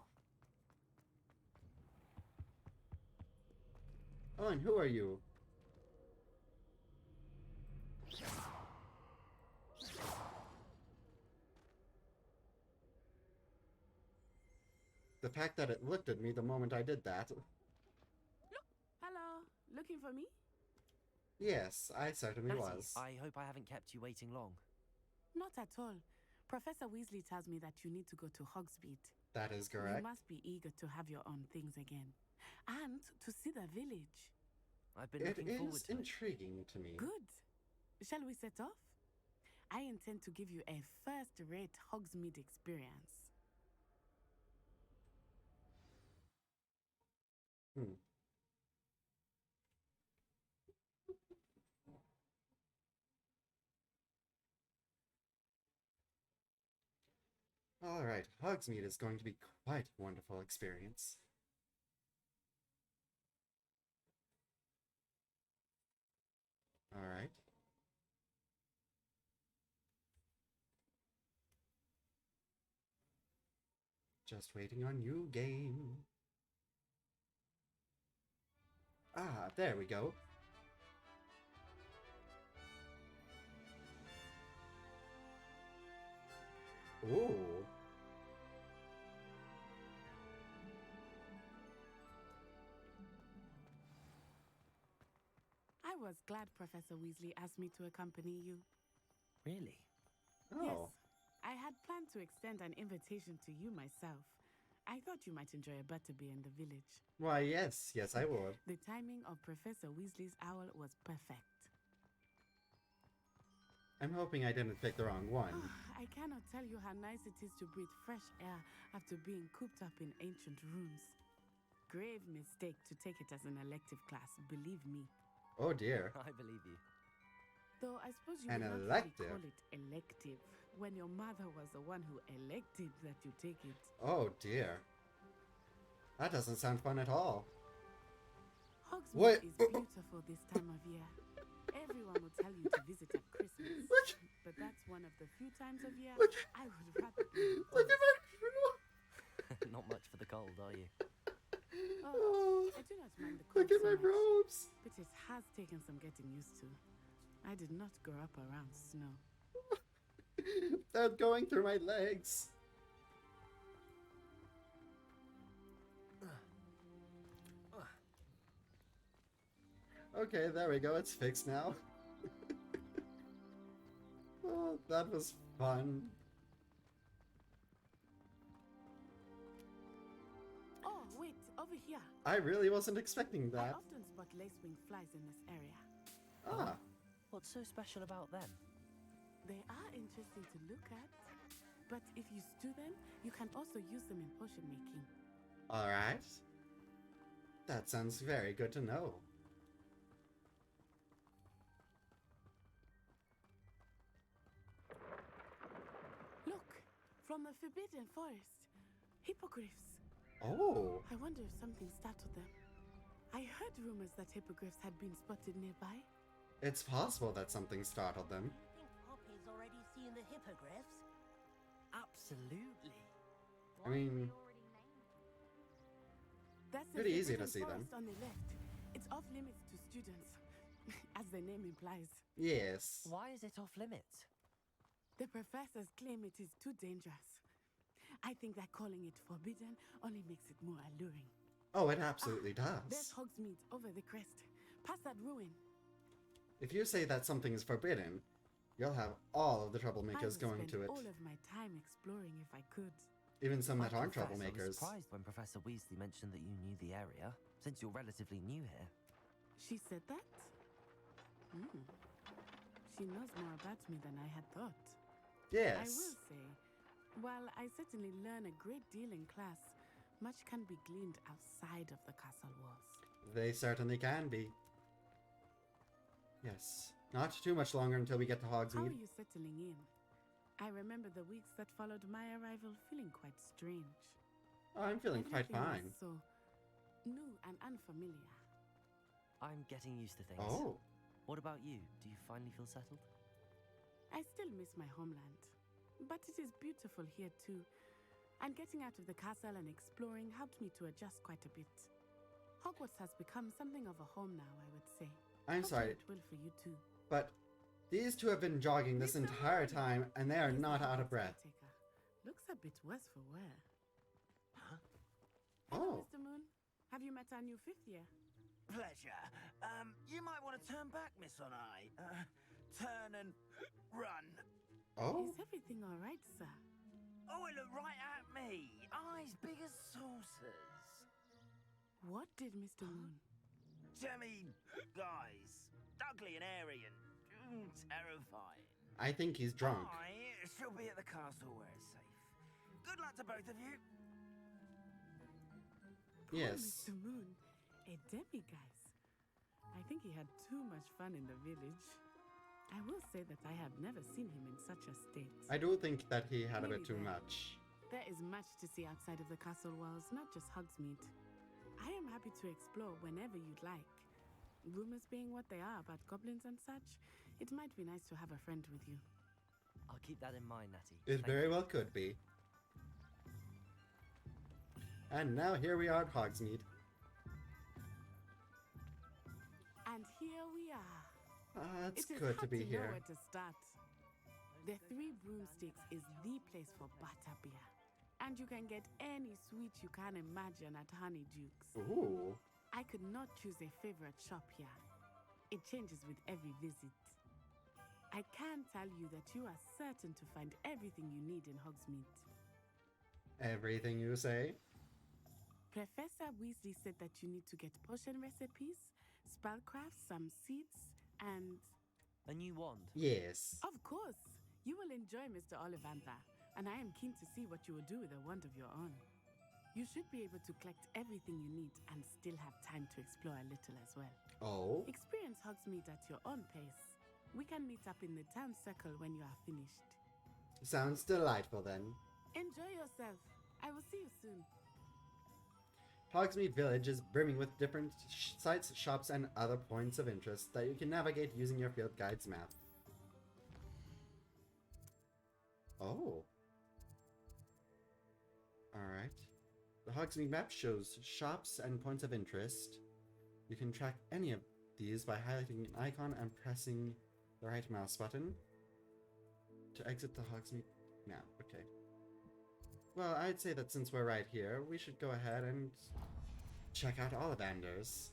Oh, and who are you? The fact that it looked at me the moment I did that. Hello, looking for me? Yes, I certainly Natty, was. I hope I haven't kept you waiting long. Not at all. Professor Weasley tells me that you need to go to Hogsmeade. That is correct. You must be eager to have your own things again. And to see the village. I've been It looking forward is to it. intriguing to me. Good. Shall we set off? I intend to give you a first-rate Hogsmeade experience. Hmm. Alright, Hogsmeade is going to be quite a wonderful experience. Alright. Just waiting on you, game. Ah, there we go. Ooh. I was glad Professor Weasley asked me to accompany you. Really? Oh. Yes, I had planned to extend an invitation to you myself. I thought you might enjoy a butterbeer in the village. Why, yes. Yes, I would. The timing of Professor Weasley's owl was perfect. I'm hoping I didn't pick the wrong one. I cannot tell you how nice it is to breathe fresh air after being cooped up in ancient rooms. Grave mistake to take it as an elective class, believe me. Oh dear. I believe you. Though I suppose you An would not elective? really call it elective when your mother was the one who elected that you take it. Oh dear. That doesn't sound fun at all. Hogsmeade is beautiful this time of year. Everyone will tell you to visit at Christmas. But that's one of the few times of year I would rather be. Look at my Not much for the cold, are you? Oh, I do not mind the cold. Look at my robes. But it has taken some getting used to. I did not grow up around snow. They're going through my legs. Okay, there we go. It's fixed now. Oh, that was fun. Oh, wait, over here. I really wasn't expecting I that. often spot lacewing flies in this area. Ah. What's so special about them? They are interesting to look at. But if you stew them, you can also use them in potion making. Alright. That sounds very good to know. Look, from the Forbidden Forest. Hippogriffs. Oh. I wonder if something startled them. I heard rumors that hippogriffs had been spotted nearby. It's possible that something startled them. Think Poppy's already seen the hippogriffs? Absolutely. I mean, That's the pretty easy to Forbidden see them. Forest on the left. It's off limits to students, as the name implies. Yes. Why is it off limits? The professors claim it is too dangerous. I think that calling it forbidden only makes it more alluring. Oh, it absolutely There's does. Hogsmeade over the crest. Past that ruin. If you say that something's forbidden, you'll have all of the troublemakers going to it. all of my time exploring if I could. Even some that I aren't confess I was troublemakers. surprised when Professor Weasley mentioned that you knew the area, since you're relatively new here. She said that? She knows more about me than I had thought. Yes. I will say, while I certainly learn a great deal in class, much can be gleaned outside of the castle walls. They certainly can be. Yes. Not too much longer until we get to How are Hogsmeade. you settling in? I remember the weeks that followed my arrival feeling quite strange. Oh, I'm feeling quite Everything fine. was so new and unfamiliar. I'm getting used to things. Oh. What about you? Do you finally feel settled? I still miss my homeland, but it is beautiful here too. And getting out of the castle and exploring helped me to adjust quite a bit. Hogwarts has become something of a home now, I would say. I'm sorry, It will for you too. but these two have been jogging this entire time, and they are not out of breath. Looks a bit worse for wear. Huh? Oh. Mr. Moon, have you met our new fifth year? Pleasure. You might want to turn back, Miss On Eye. Turn and run. Oh? Is everything all right, sir? Oh, it looked right at me. Eyes big as saucers. What did Mr. Moon? Jemmy, guys. Ugly and airy and terrifying. I think he's drunk. I shall be at the castle where it's safe. Good luck to both of you. Yes. Mr. Moon, a demiguise. I think he had too much fun in the village. I will say that I have never seen him in such a state. I do think that he had a Maybe bit too there. much. There is much to see outside of the castle walls, not just Hogsmeade. I am happy to explore whenever you'd like. Rumors being what they are about goblins and such, it might be nice to have a friend with you. I'll keep that in mind, Natty. It very well could be. And now here we are at Hogsmeade. And here we are. It's It is good to hard be know here. where to start. The Three Broomsticks is the place for butterbeer. And you can get any sweet you can imagine at Honeyduke's. Ooh. I could not choose a favorite shop here. It changes with every visit. I can tell you that you are certain to find everything you need in Hogsmeade. Everything you say? Professor Weasley said that you need to get potion recipes, spellcrafts, some seeds, and... A new wand? Yes. Of course! You will enjoy Mr. Ollivander, and I am keen to see what you will do with a wand of your own. You should be able to collect everything you need and still have time to explore a little as well. Oh? Experience Hogsmeade at your own pace. We can meet up in the town circle when you are finished. Sounds delightful then. Enjoy yourself. I will see you soon. Hogsmeade Village is brimming with different sites, shops, and other points of interest that you can navigate using your field guide's map. Oh. Alright. The Hogsmeade map shows shops and points of interest. You can track any of these by highlighting an icon and pressing the right mouse button to exit the Hogsmeade map. Okay. Well, I'd say that since we're right here, we should go ahead and check out Ollivanders.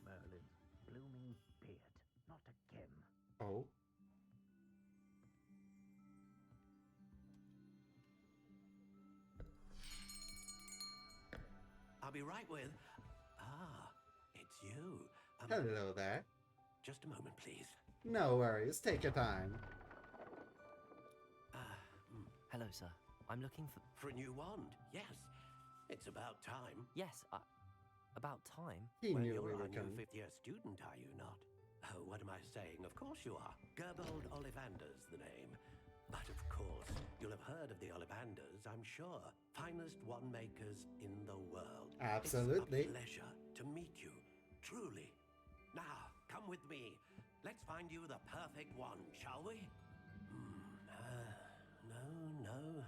Merlin's blooming beard, not again. Oh. I'll be right with... Ah, it's you. Hello there. Just a moment, please. No worries, take your time. Hello, sir. I'm looking for... For a new wand, yes. It's about time. Yes, about time? He Well, knew you're we were our new coming. fifth-year student, are you not? Oh, what am I saying? Of course you are. Gerbold Ollivander's the name. But of course, you'll have heard of the Ollivanders, I'm sure. Finest wand makers in the world. Absolutely. It's a pleasure to meet you, truly. Now, come with me. Let's find you the perfect wand, shall we? No,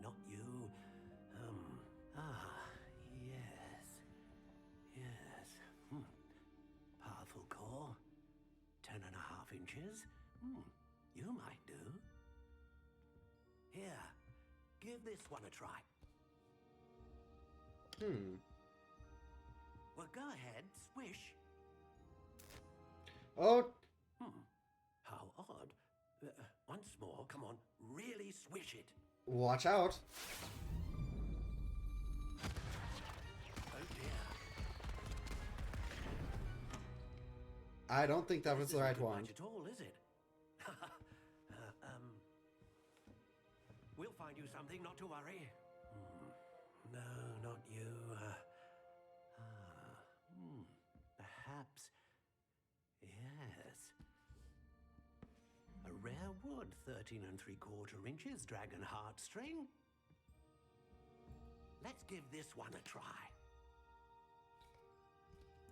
not you. Yes. Powerful core. 10.5 inches. You might do. Here, give this one a try. Well, go ahead, swish. Oh! How odd. Once more, come on, really swish it. Watch out! Oh dear. I don't think that was the right one. Not at all, is it? We'll find you something, not to worry. No, not you. Perhaps. Yes. A rare wood, 13 3/4 inches, dragon heartstring. Let's give this one a try.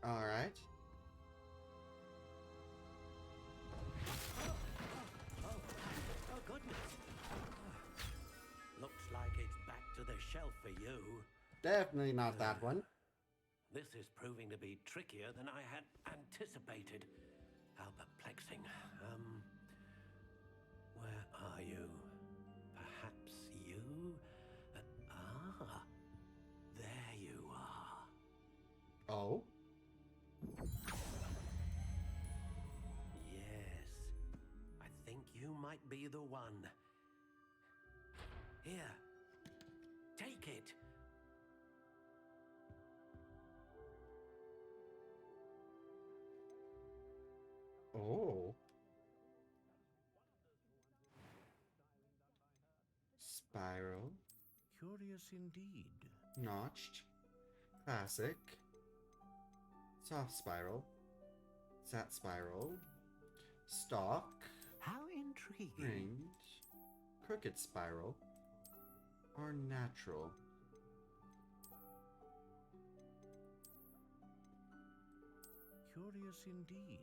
Alright. Oh, goodness. Looks like it's back to the shelf for you. Definitely not that one. This is proving to be trickier than I had anticipated. How perplexing. Where are you? Perhaps you? There you are. Oh? Yes. I think you might be the one. Here. Take it. Oh. Spiral. Curious indeed. Notched. Classic. Soft spiral. Sat spiral. Stalk. How intriguing. Ringed. Crooked spiral. Or natural. Curious indeed.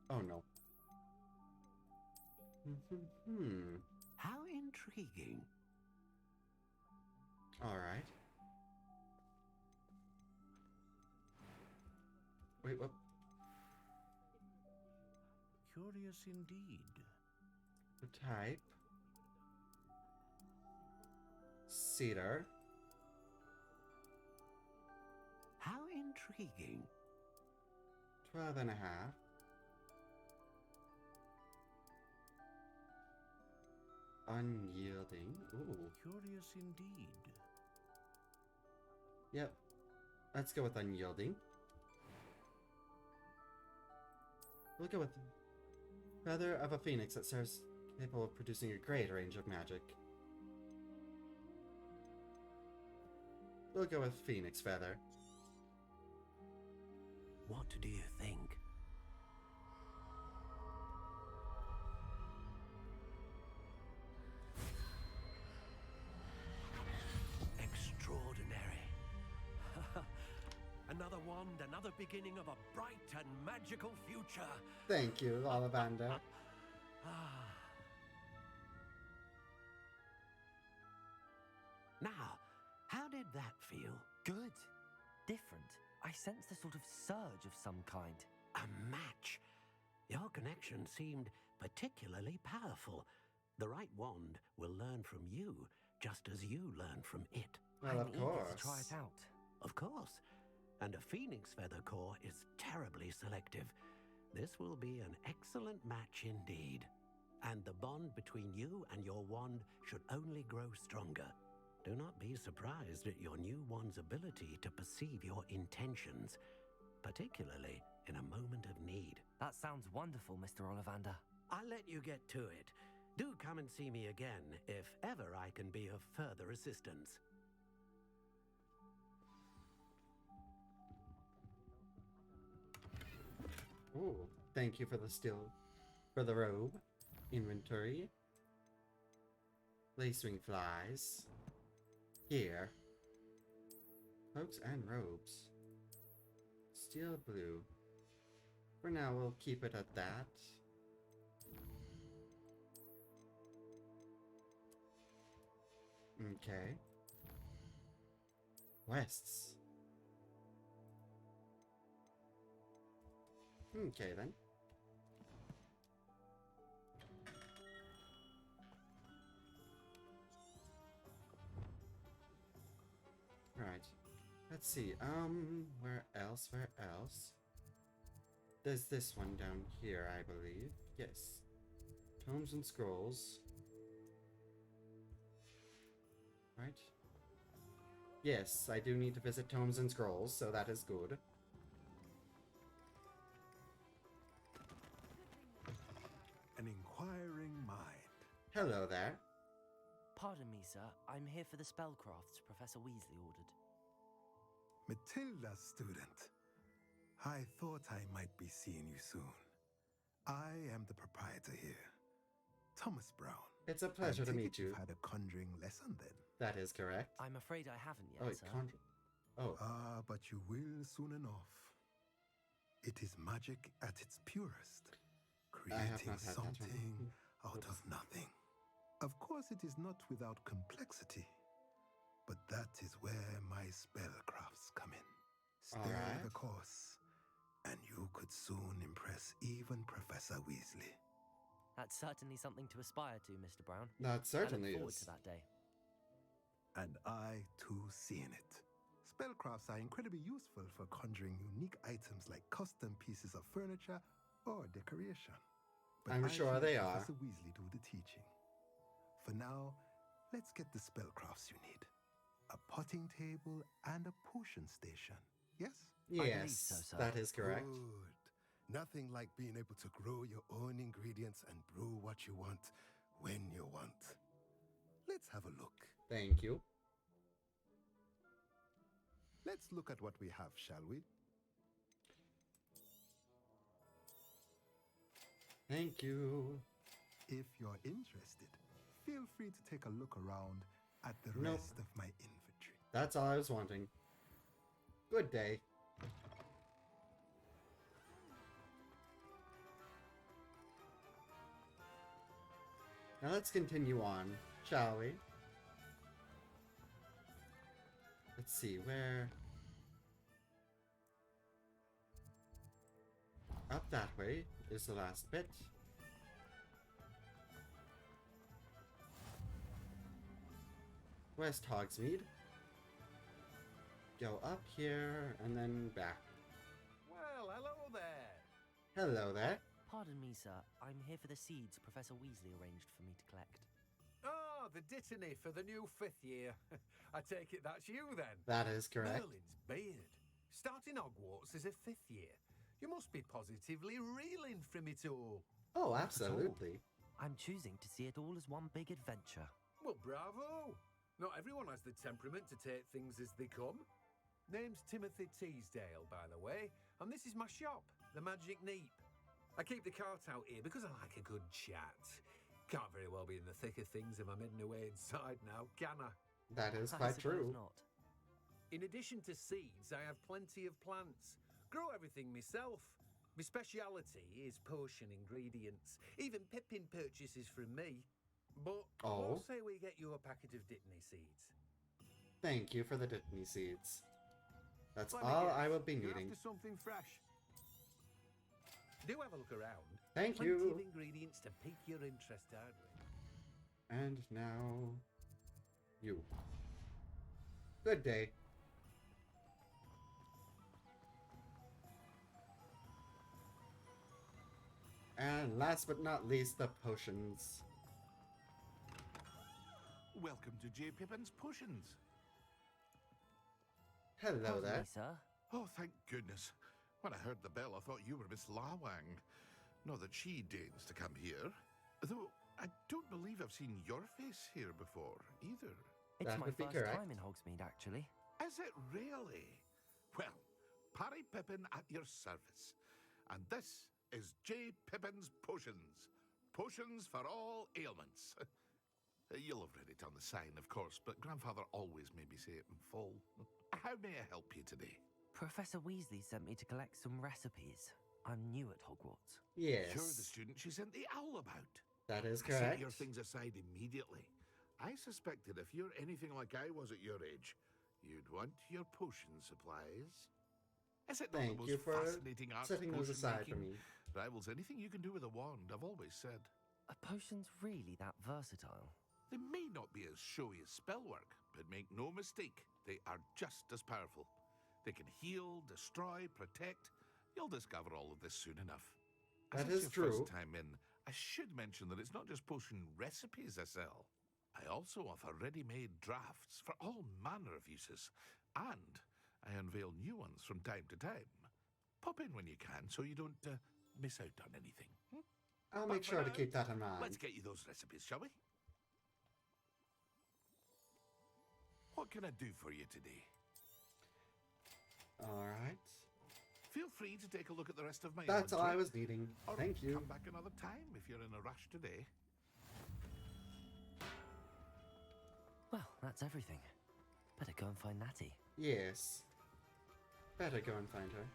Oh no. How intriguing. Alright. Wait, what? Curious indeed. The type. cedar. How intriguing. 12 and a half. Unyielding. Ooh. Curious indeed. Yep. Let's go with unyielding. We'll go with feather of a phoenix that serves capable of producing a great range of magic. We'll go with phoenix feather. What do you think? Extraordinary. Another wand, another beginning of a bright and magical future. Thank you, Ollivander. Now, how did that feel? Good. Different. I sensed a sort of surge of some kind. A match. Your connection seemed particularly powerful. The right wand will learn from you, just as you learn from it. Well, of course. To try it out. Of course. And a phoenix feather core is terribly selective. This will be an excellent match indeed. And the bond between you and your wand should only grow stronger. Do not be surprised at your new wand's ability to perceive your intentions, particularly in a moment of need. That sounds wonderful, Mr. Ollivander. I'll let you get to it. Do come and see me again if ever I can be of further assistance. Ooh, thank you for the robe. Inventory. Lacewing flies. Here. Cloaks and robes. Steel blue. For now, we'll keep it at that. Okay. Wests. Okay then. Right. Let's see. Where else? Where else? There's this one down here, I believe. Yes. Tomes and scrolls. Right? Yes, I do need to visit Tomes and Scrolls, so that is good. An inquiring mind. Hello there. Pardon me, sir. I'm here for the spellcrafts Professor Weasley ordered. Matilda, student. I thought I might be seeing you soon. I am the proprietor here, Thomas Brown. It's a pleasure to meet you. You've had a conjuring lesson then. That is correct. I'm afraid I haven't yet, Oh, sir. Ah, but you will soon enough. It is magic at its purest, creating something out of nothing. Of course, it is not without complexity, but that is where my spellcrafts come in. Stay the course, and you could soon impress even Professor Weasley. That's certainly something to aspire to, Mr. Brown. That certainly I look forward is. to that day. And I, too, seeing it. Spellcrafts are incredibly useful for conjuring unique items like custom pieces of furniture or decoration. But I'm sure they are. Professor Weasley do the teaching. For now, let's get the spellcrafts you need. A potting table and a potion station. Yes? Yes, that is correct. Good. Nothing like being able to grow your own ingredients and brew what you want when you want. Let's have a look. Thank you. Let's look at what we have, shall we? Thank you. If you're interested, feel free to take a look around at the Nope. rest of my inventory. That's all I was wanting. Good day. Now let's continue on, shall we? Let's see, where... Up that way is the last bit. West Hogsmeade. Go up here, and then back. Well, hello there. Hello there. Pardon me, sir. I'm here for the seeds Professor Weasley arranged for me to collect. Oh, the dittany for the new 5th year. I take it that's you then. That is correct. Merlin's beard. Starting Hogwarts as a 5th year. You must be positively reeling from it all. Oh, absolutely. I'm choosing to see it all as one big adventure. Well, bravo. Not everyone has the temperament to take things as they come. Name's Timothy Teasdale, by the way, and this is my shop, the Magic Neep. I keep the cart out here because I like a good chat. Can't very well be in the thick of things if I'm hidden away inside now, can I? That is quite true. Not. In addition to seeds, I have plenty of plants. Grow everything myself. My speciality is potion ingredients. Even Pippin purchases from me. But we'll say we get you a packet of Dittany seeds. Thank you for the Dittany seeds. That's all I will be needing. After something fresh. Do have a look around. Thank Plenty you. of ingredients to pique your interest, aren't we? And now, you. Good day. And last but not least, the potions. Welcome to J. Pippin's Potions. Hello there. Sir. Oh, thank goodness. When I heard the bell, I thought you were Miss Lawang. Not that she deigns to come here. Though, I don't believe I've seen your face here before, either. It's my first time in Hogsmeade, actually. Is it really? Well, Parry Pippin at your service. And this is J. Pippin's Potions. Potions for all ailments. You'll have read it on the sign, of course, but Grandfather always made me say it in full. How may I help you today? Professor Weasley sent me to collect some recipes. I'm new at Hogwarts. Yes. You're the student she sent the owl about. That is I set correct. your things aside immediately. I suspected if you're anything like I was at your age, you'd want your potion supplies. Is it not Thank the you most for fascinating art setting those potion aside for making? me. Rivals anything you can do with a wand, I've always said. Are potions really that versatile? They may not be as showy as spellwork, but make no mistake, they are just as powerful. They can heal, destroy, protect. You'll discover all of this soon enough. As That it's is your true. first time in, I should mention that it's not just potion recipes I sell. I also offer ready-made drafts for all manner of uses, and I unveil new ones from time to time. Pop in when you can so you don't miss out on anything. I'll But make for sure to now, keep that in mind. Let's get you those recipes, shall we? What can I do for you today? Alright. Feel free to take a look at the rest of my That's all inventory. I was needing. Or Thank you. come back another time if you're in a rush today. Well, that's everything. Better go and find Natty. Yes. Better go and find her.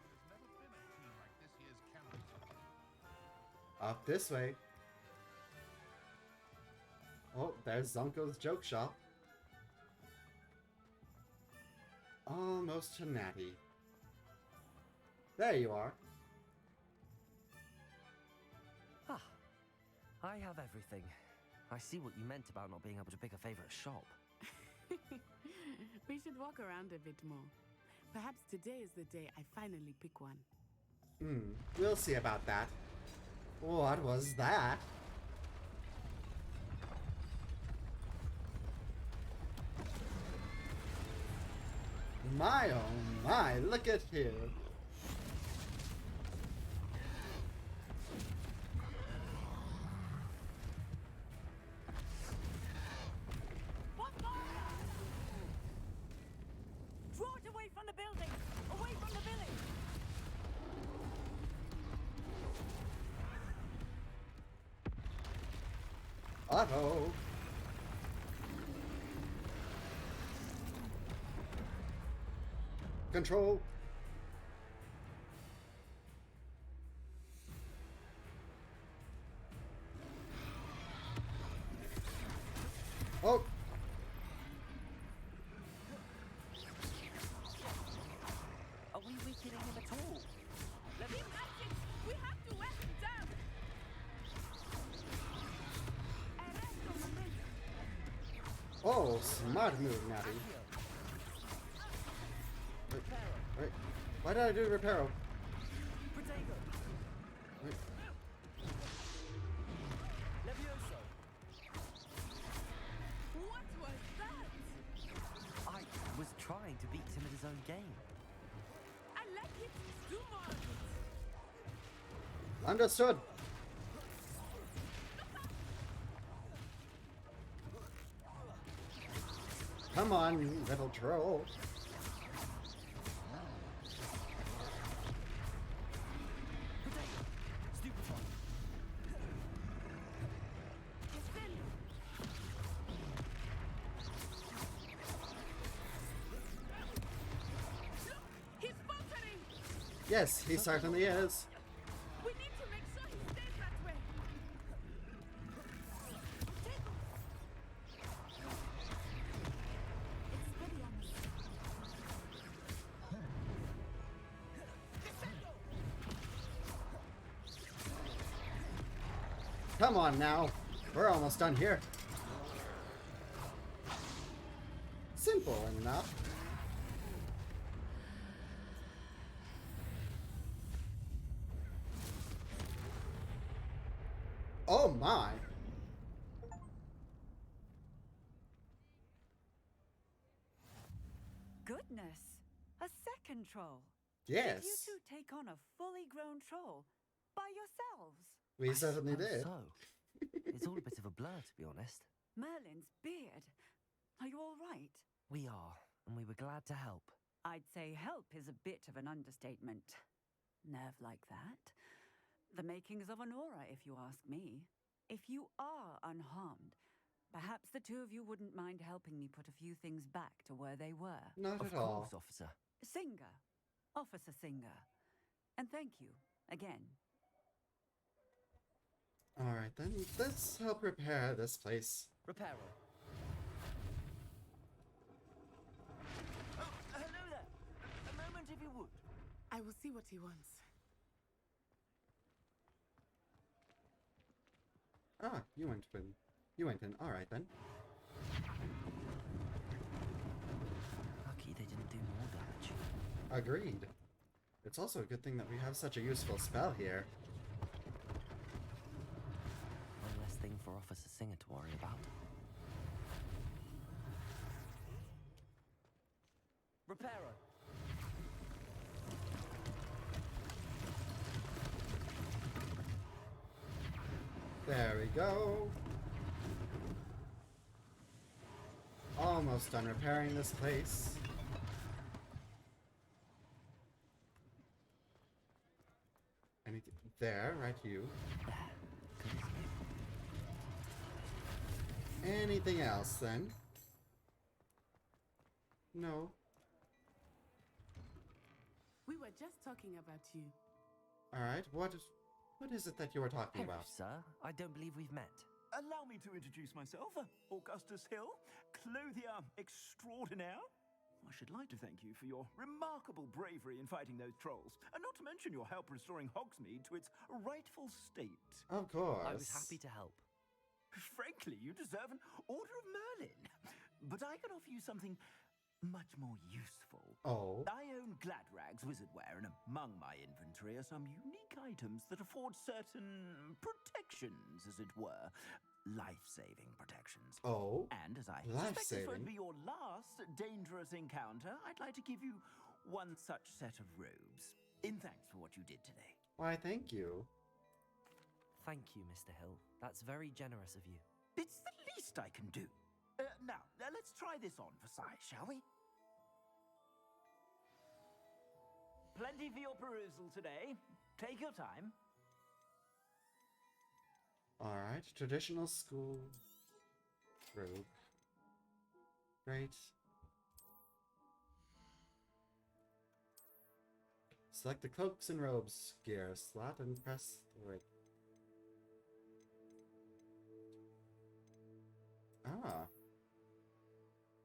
Up this way. Oh, there's Zonko's joke shop. Almost to Natty. There you are. Ah, I have everything. I see what you meant about not being able to pick a favorite shop. We should walk around a bit more. Perhaps today is the day I finally pick one. We'll see about that. What was that? My oh my, look at here. Draw it away from the building! Away from the village! Otto. Control. Oh. Are we weakening him at all? Let me magic! We have to wear him down! Oh, smart move, Navi. Wait. Why did I do Reparo? Wait. What was that? I was trying to beat him at his own game. I like it. Do more of it. Understood. Come on, you little troll. He's faltering. Yes, he certainly is. We need to make sure he stays that way. Come on now. We're almost done here. Simple enough. Oh my. Goodness, a second troll. Yes. Did you two take on a fully grown troll by yourselves? We certainly did. So, it's all a bit of a blur, to be honest. Merlin's beard. Are you all right? We are, and we were glad to help. I'd say help is a bit of an understatement. Nerve like that. The makings of an aura, if you ask me. If you are unharmed, perhaps the two of you wouldn't mind helping me put a few things back to where they were. Not at all. Of course, officer. Singer. Officer Singer. And thank you, again. Alright then, let's help repair this place. Reparo. Oh, hello there. A moment if you would. I will see what he wants. Ah, you went in. You went in. Alright then. Lucky they didn't do more damage. Agreed. It's also a good thing that we have such a useful spell here. One less thing for Officer Singer to worry about. Reparo. There we go. Almost done repairing this place. Anything there, right you. Anything else then? No. We were just talking about you. Alright, what is it that you were talking Hello, about? sir. I don't believe we've met. Allow me to introduce myself, Augustus Hill, clothier extraordinaire. I should like to thank you for your remarkable bravery in fighting those trolls, and not to mention your help restoring Hogsmeade to its rightful state. Of course. I was happy to help. Frankly, you deserve an Order of Merlin. But I can offer you something much more useful. Oh. I own Gladrag's wizardware, and among my inventory are some unique items that afford certain protections, as it were. Life-saving protections. Oh. And as I Life-saving? suspect this won't be your last dangerous encounter, I'd like to give you one such set of robes, in thanks for what you did today. Why, thank you. Thank you, Mr. Hill. That's very generous of you. It's the least I can do. Now, let's try this on for size, shall we? Plenty for your perusal today. Take your time. Alright, traditional school robe. Great. Select the cloaks and robes gear slot and press the right. Ah.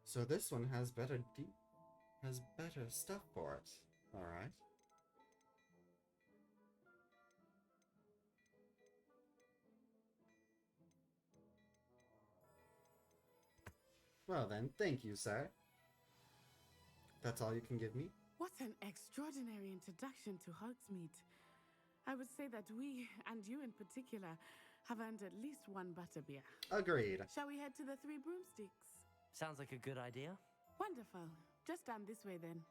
So this one has better stuff for it. Alright. Well then, thank you, sir. That's all you can give me? What an extraordinary introduction to Hogsmeade. I would say that we, and you in particular, have earned at least one butterbeer. Agreed. Shall we head to the Three Broomsticks? Sounds like a good idea. Wonderful. Just down this way then.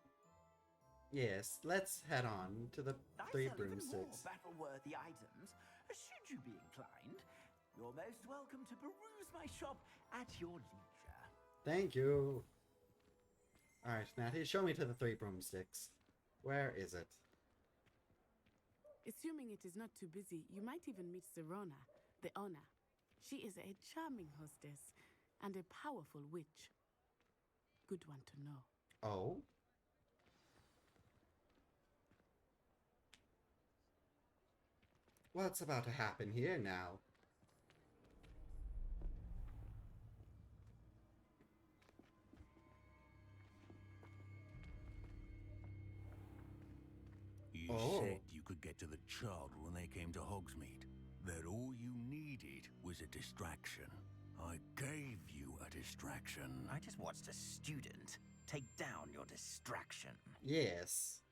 Yes, let's head on to the Three I sell even more Broomsticks. battle-worthy items. Should you be inclined, you're most welcome to peruse my shop at your leisure. Thank you. Alright, Natty, show me to the Three Broomsticks. Where is it? Assuming it is not too busy, you might even meet Sirona, the owner. She is a charming hostess and a powerful witch. Good one to know. Oh? What's about to happen here now? You said you could get to the child when they came to Hogsmeade. That all you needed was a distraction. I gave you a distraction. I just watched a student take down your distraction. Yes.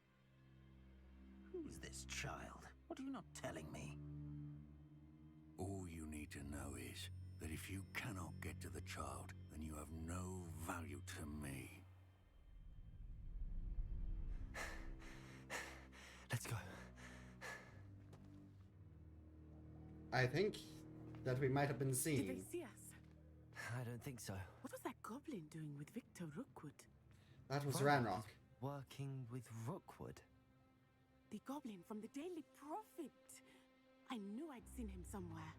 Who's this child? What are you not telling me? All you need to know is that if you cannot get to the child, then you have no value to me. Let's go. I think that we might have been Did seen. they see us? I don't think so. What was that goblin doing with Victor Rookwood? That was Right. Ranrock. Working with Rookwood. The goblin from the Daily Prophet. I knew I'd seen him somewhere.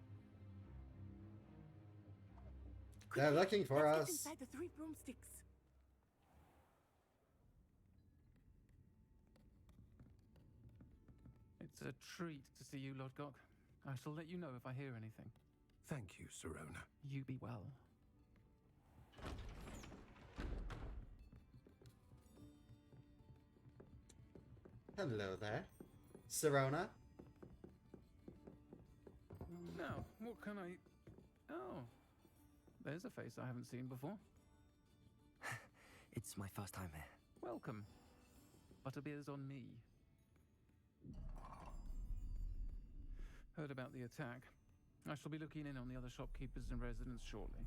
They're looking for Let's us. get inside the Three Broomsticks. It's a treat to see you, Lodgok. I shall let you know if I hear anything. Thank you, Sirona. You be well. Hello there. Sirona? Now, what can I... Oh, there's a face I haven't seen before. It's my first time here. Welcome. Butterbeer's on me. Heard about the attack. I shall be looking in on the other shopkeepers and residents shortly.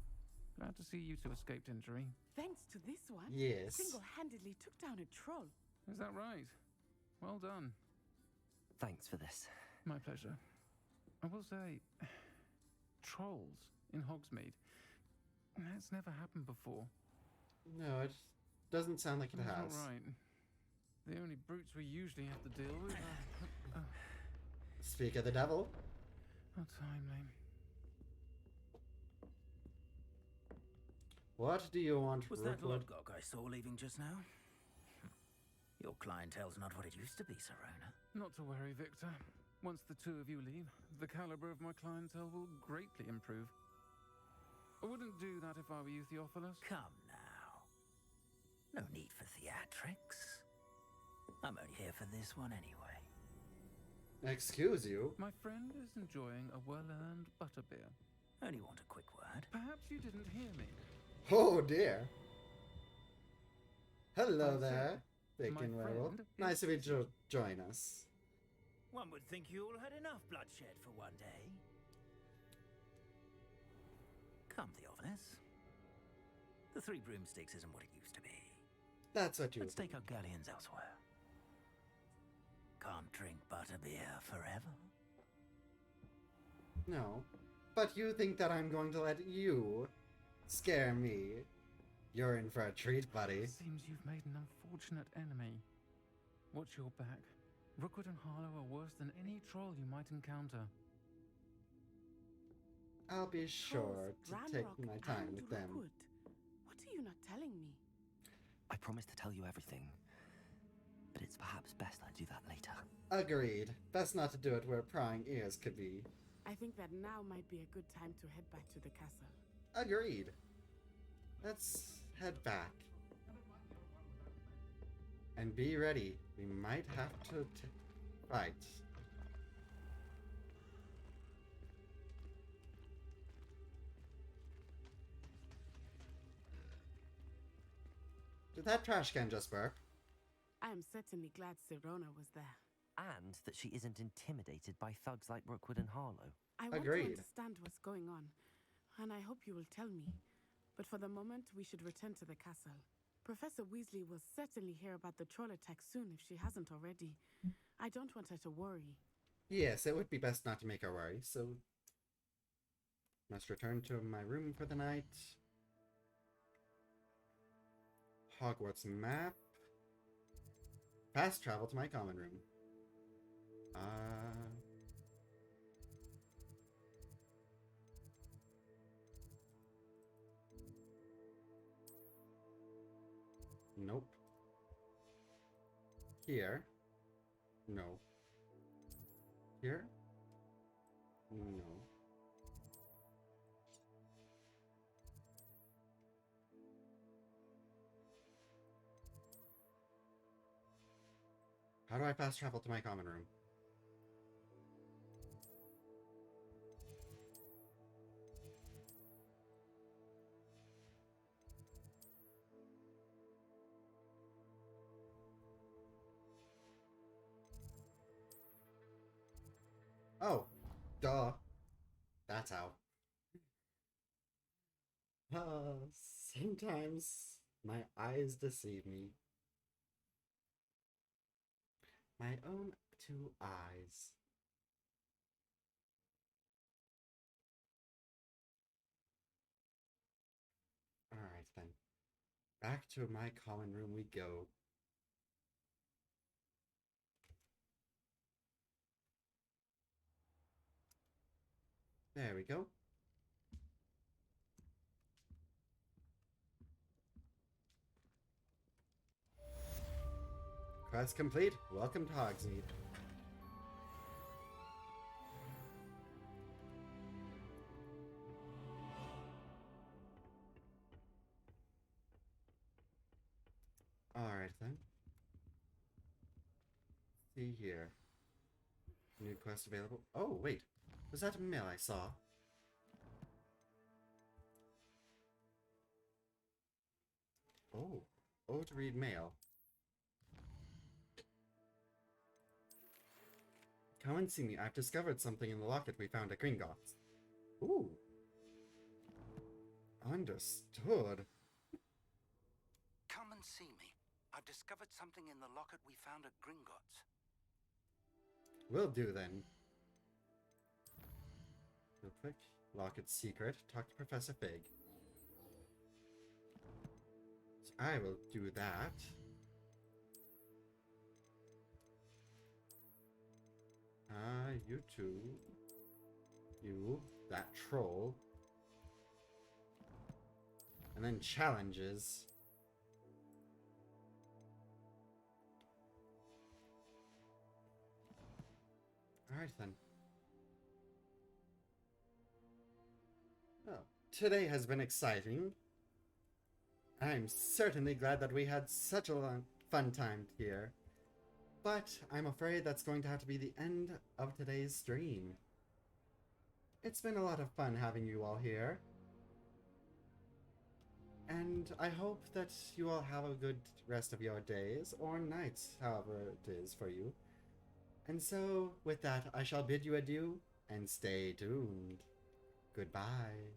Glad to see you two escaped injury. Thanks to this one, Yes. single-handedly took down a troll. Is that right? Well done. Thanks for this. My pleasure. I will say, trolls in Hogsmeade. That's never happened before. No, it doesn't sound like it That's has. not right. The only brutes we usually have to deal with are... Speak of the devil. How timely. What do you want, Was that Rookwood? Lodgok I saw leaving just now? Your clientele's not what it used to be, Sirona. Not to worry, Victor. Once the two of you leave, the caliber of my clientele will greatly improve. I wouldn't do that if I were you, Theophilus. Come now. No need for theatrics. I'm only here for this one anyway. Excuse you? My friend is enjoying a well-earned butterbeer. Only want a quick word. Perhaps you didn't hear me. Oh dear. Hello I there, said, Bacon my Werewolf. friend Nice of you to join us. One would think you all had enough bloodshed for one day. Come, Theophilus. The Three Broomsticks isn't what it used to be. That's what you Let's take our galleons elsewhere. Can't drink butterbeer forever. No. But you think that I'm going to let you scare me? You're in for a treat, buddy. Seems you've made an unfortunate enemy. Watch your back. Rookwood and Harlow are worse than any troll you might encounter. I'll be sure to take Ranrock my time and with them. Rookwood. What are you not telling me? I promise to tell you everything. But it's perhaps best I do that later. Agreed. Best not to do it where prying ears could be. I think that now might be a good time to head back to the castle. Agreed. Let's head back. And be ready. We might have to fight. Did that trash can just burp? I am certainly glad Sirona was there. And that she isn't intimidated by thugs like Rookwood and Harlow. I want Agreed. to understand what's going on, and I hope you will tell me. But for the moment, we should return to the castle. Professor Weasley will certainly hear about the troll attack soon if she hasn't already. I don't want her to worry. Yes, it would be best not to make her worry, so... Must return to my room for the night. Hogwarts map. Fast travel to my common room. Nope. Here. No. Here? No. How do I fast travel to my common room? Oh, duh. That's how. Sometimes my eyes deceive me. My own two eyes. Alright then. Back to my common room we go. There we go. Quest complete. Welcome to Hogsmeade. Alright then. See here. New quest available. Oh, wait. Was that a mail I saw? Oh. Oh, to read mail. Come and see me. I've discovered something in the locket we found at Gringotts. Ooh. Understood. Come and see me. I've discovered something in the locket we found at Gringotts. Will do then. Real quick. Locket secret. Talk to Professor Fig. So I will do that. You two. You. That troll. And then challenges. Alright then. Well, today has been exciting. I'm certainly glad that we had such a fun time here. But I'm afraid that's going to have to be the end of today's stream. It's been a lot of fun having you all here. And I hope that you all have a good rest of your days, or nights, however it is for you. And so, with that, I shall bid you adieu, and stay tuned. Goodbye.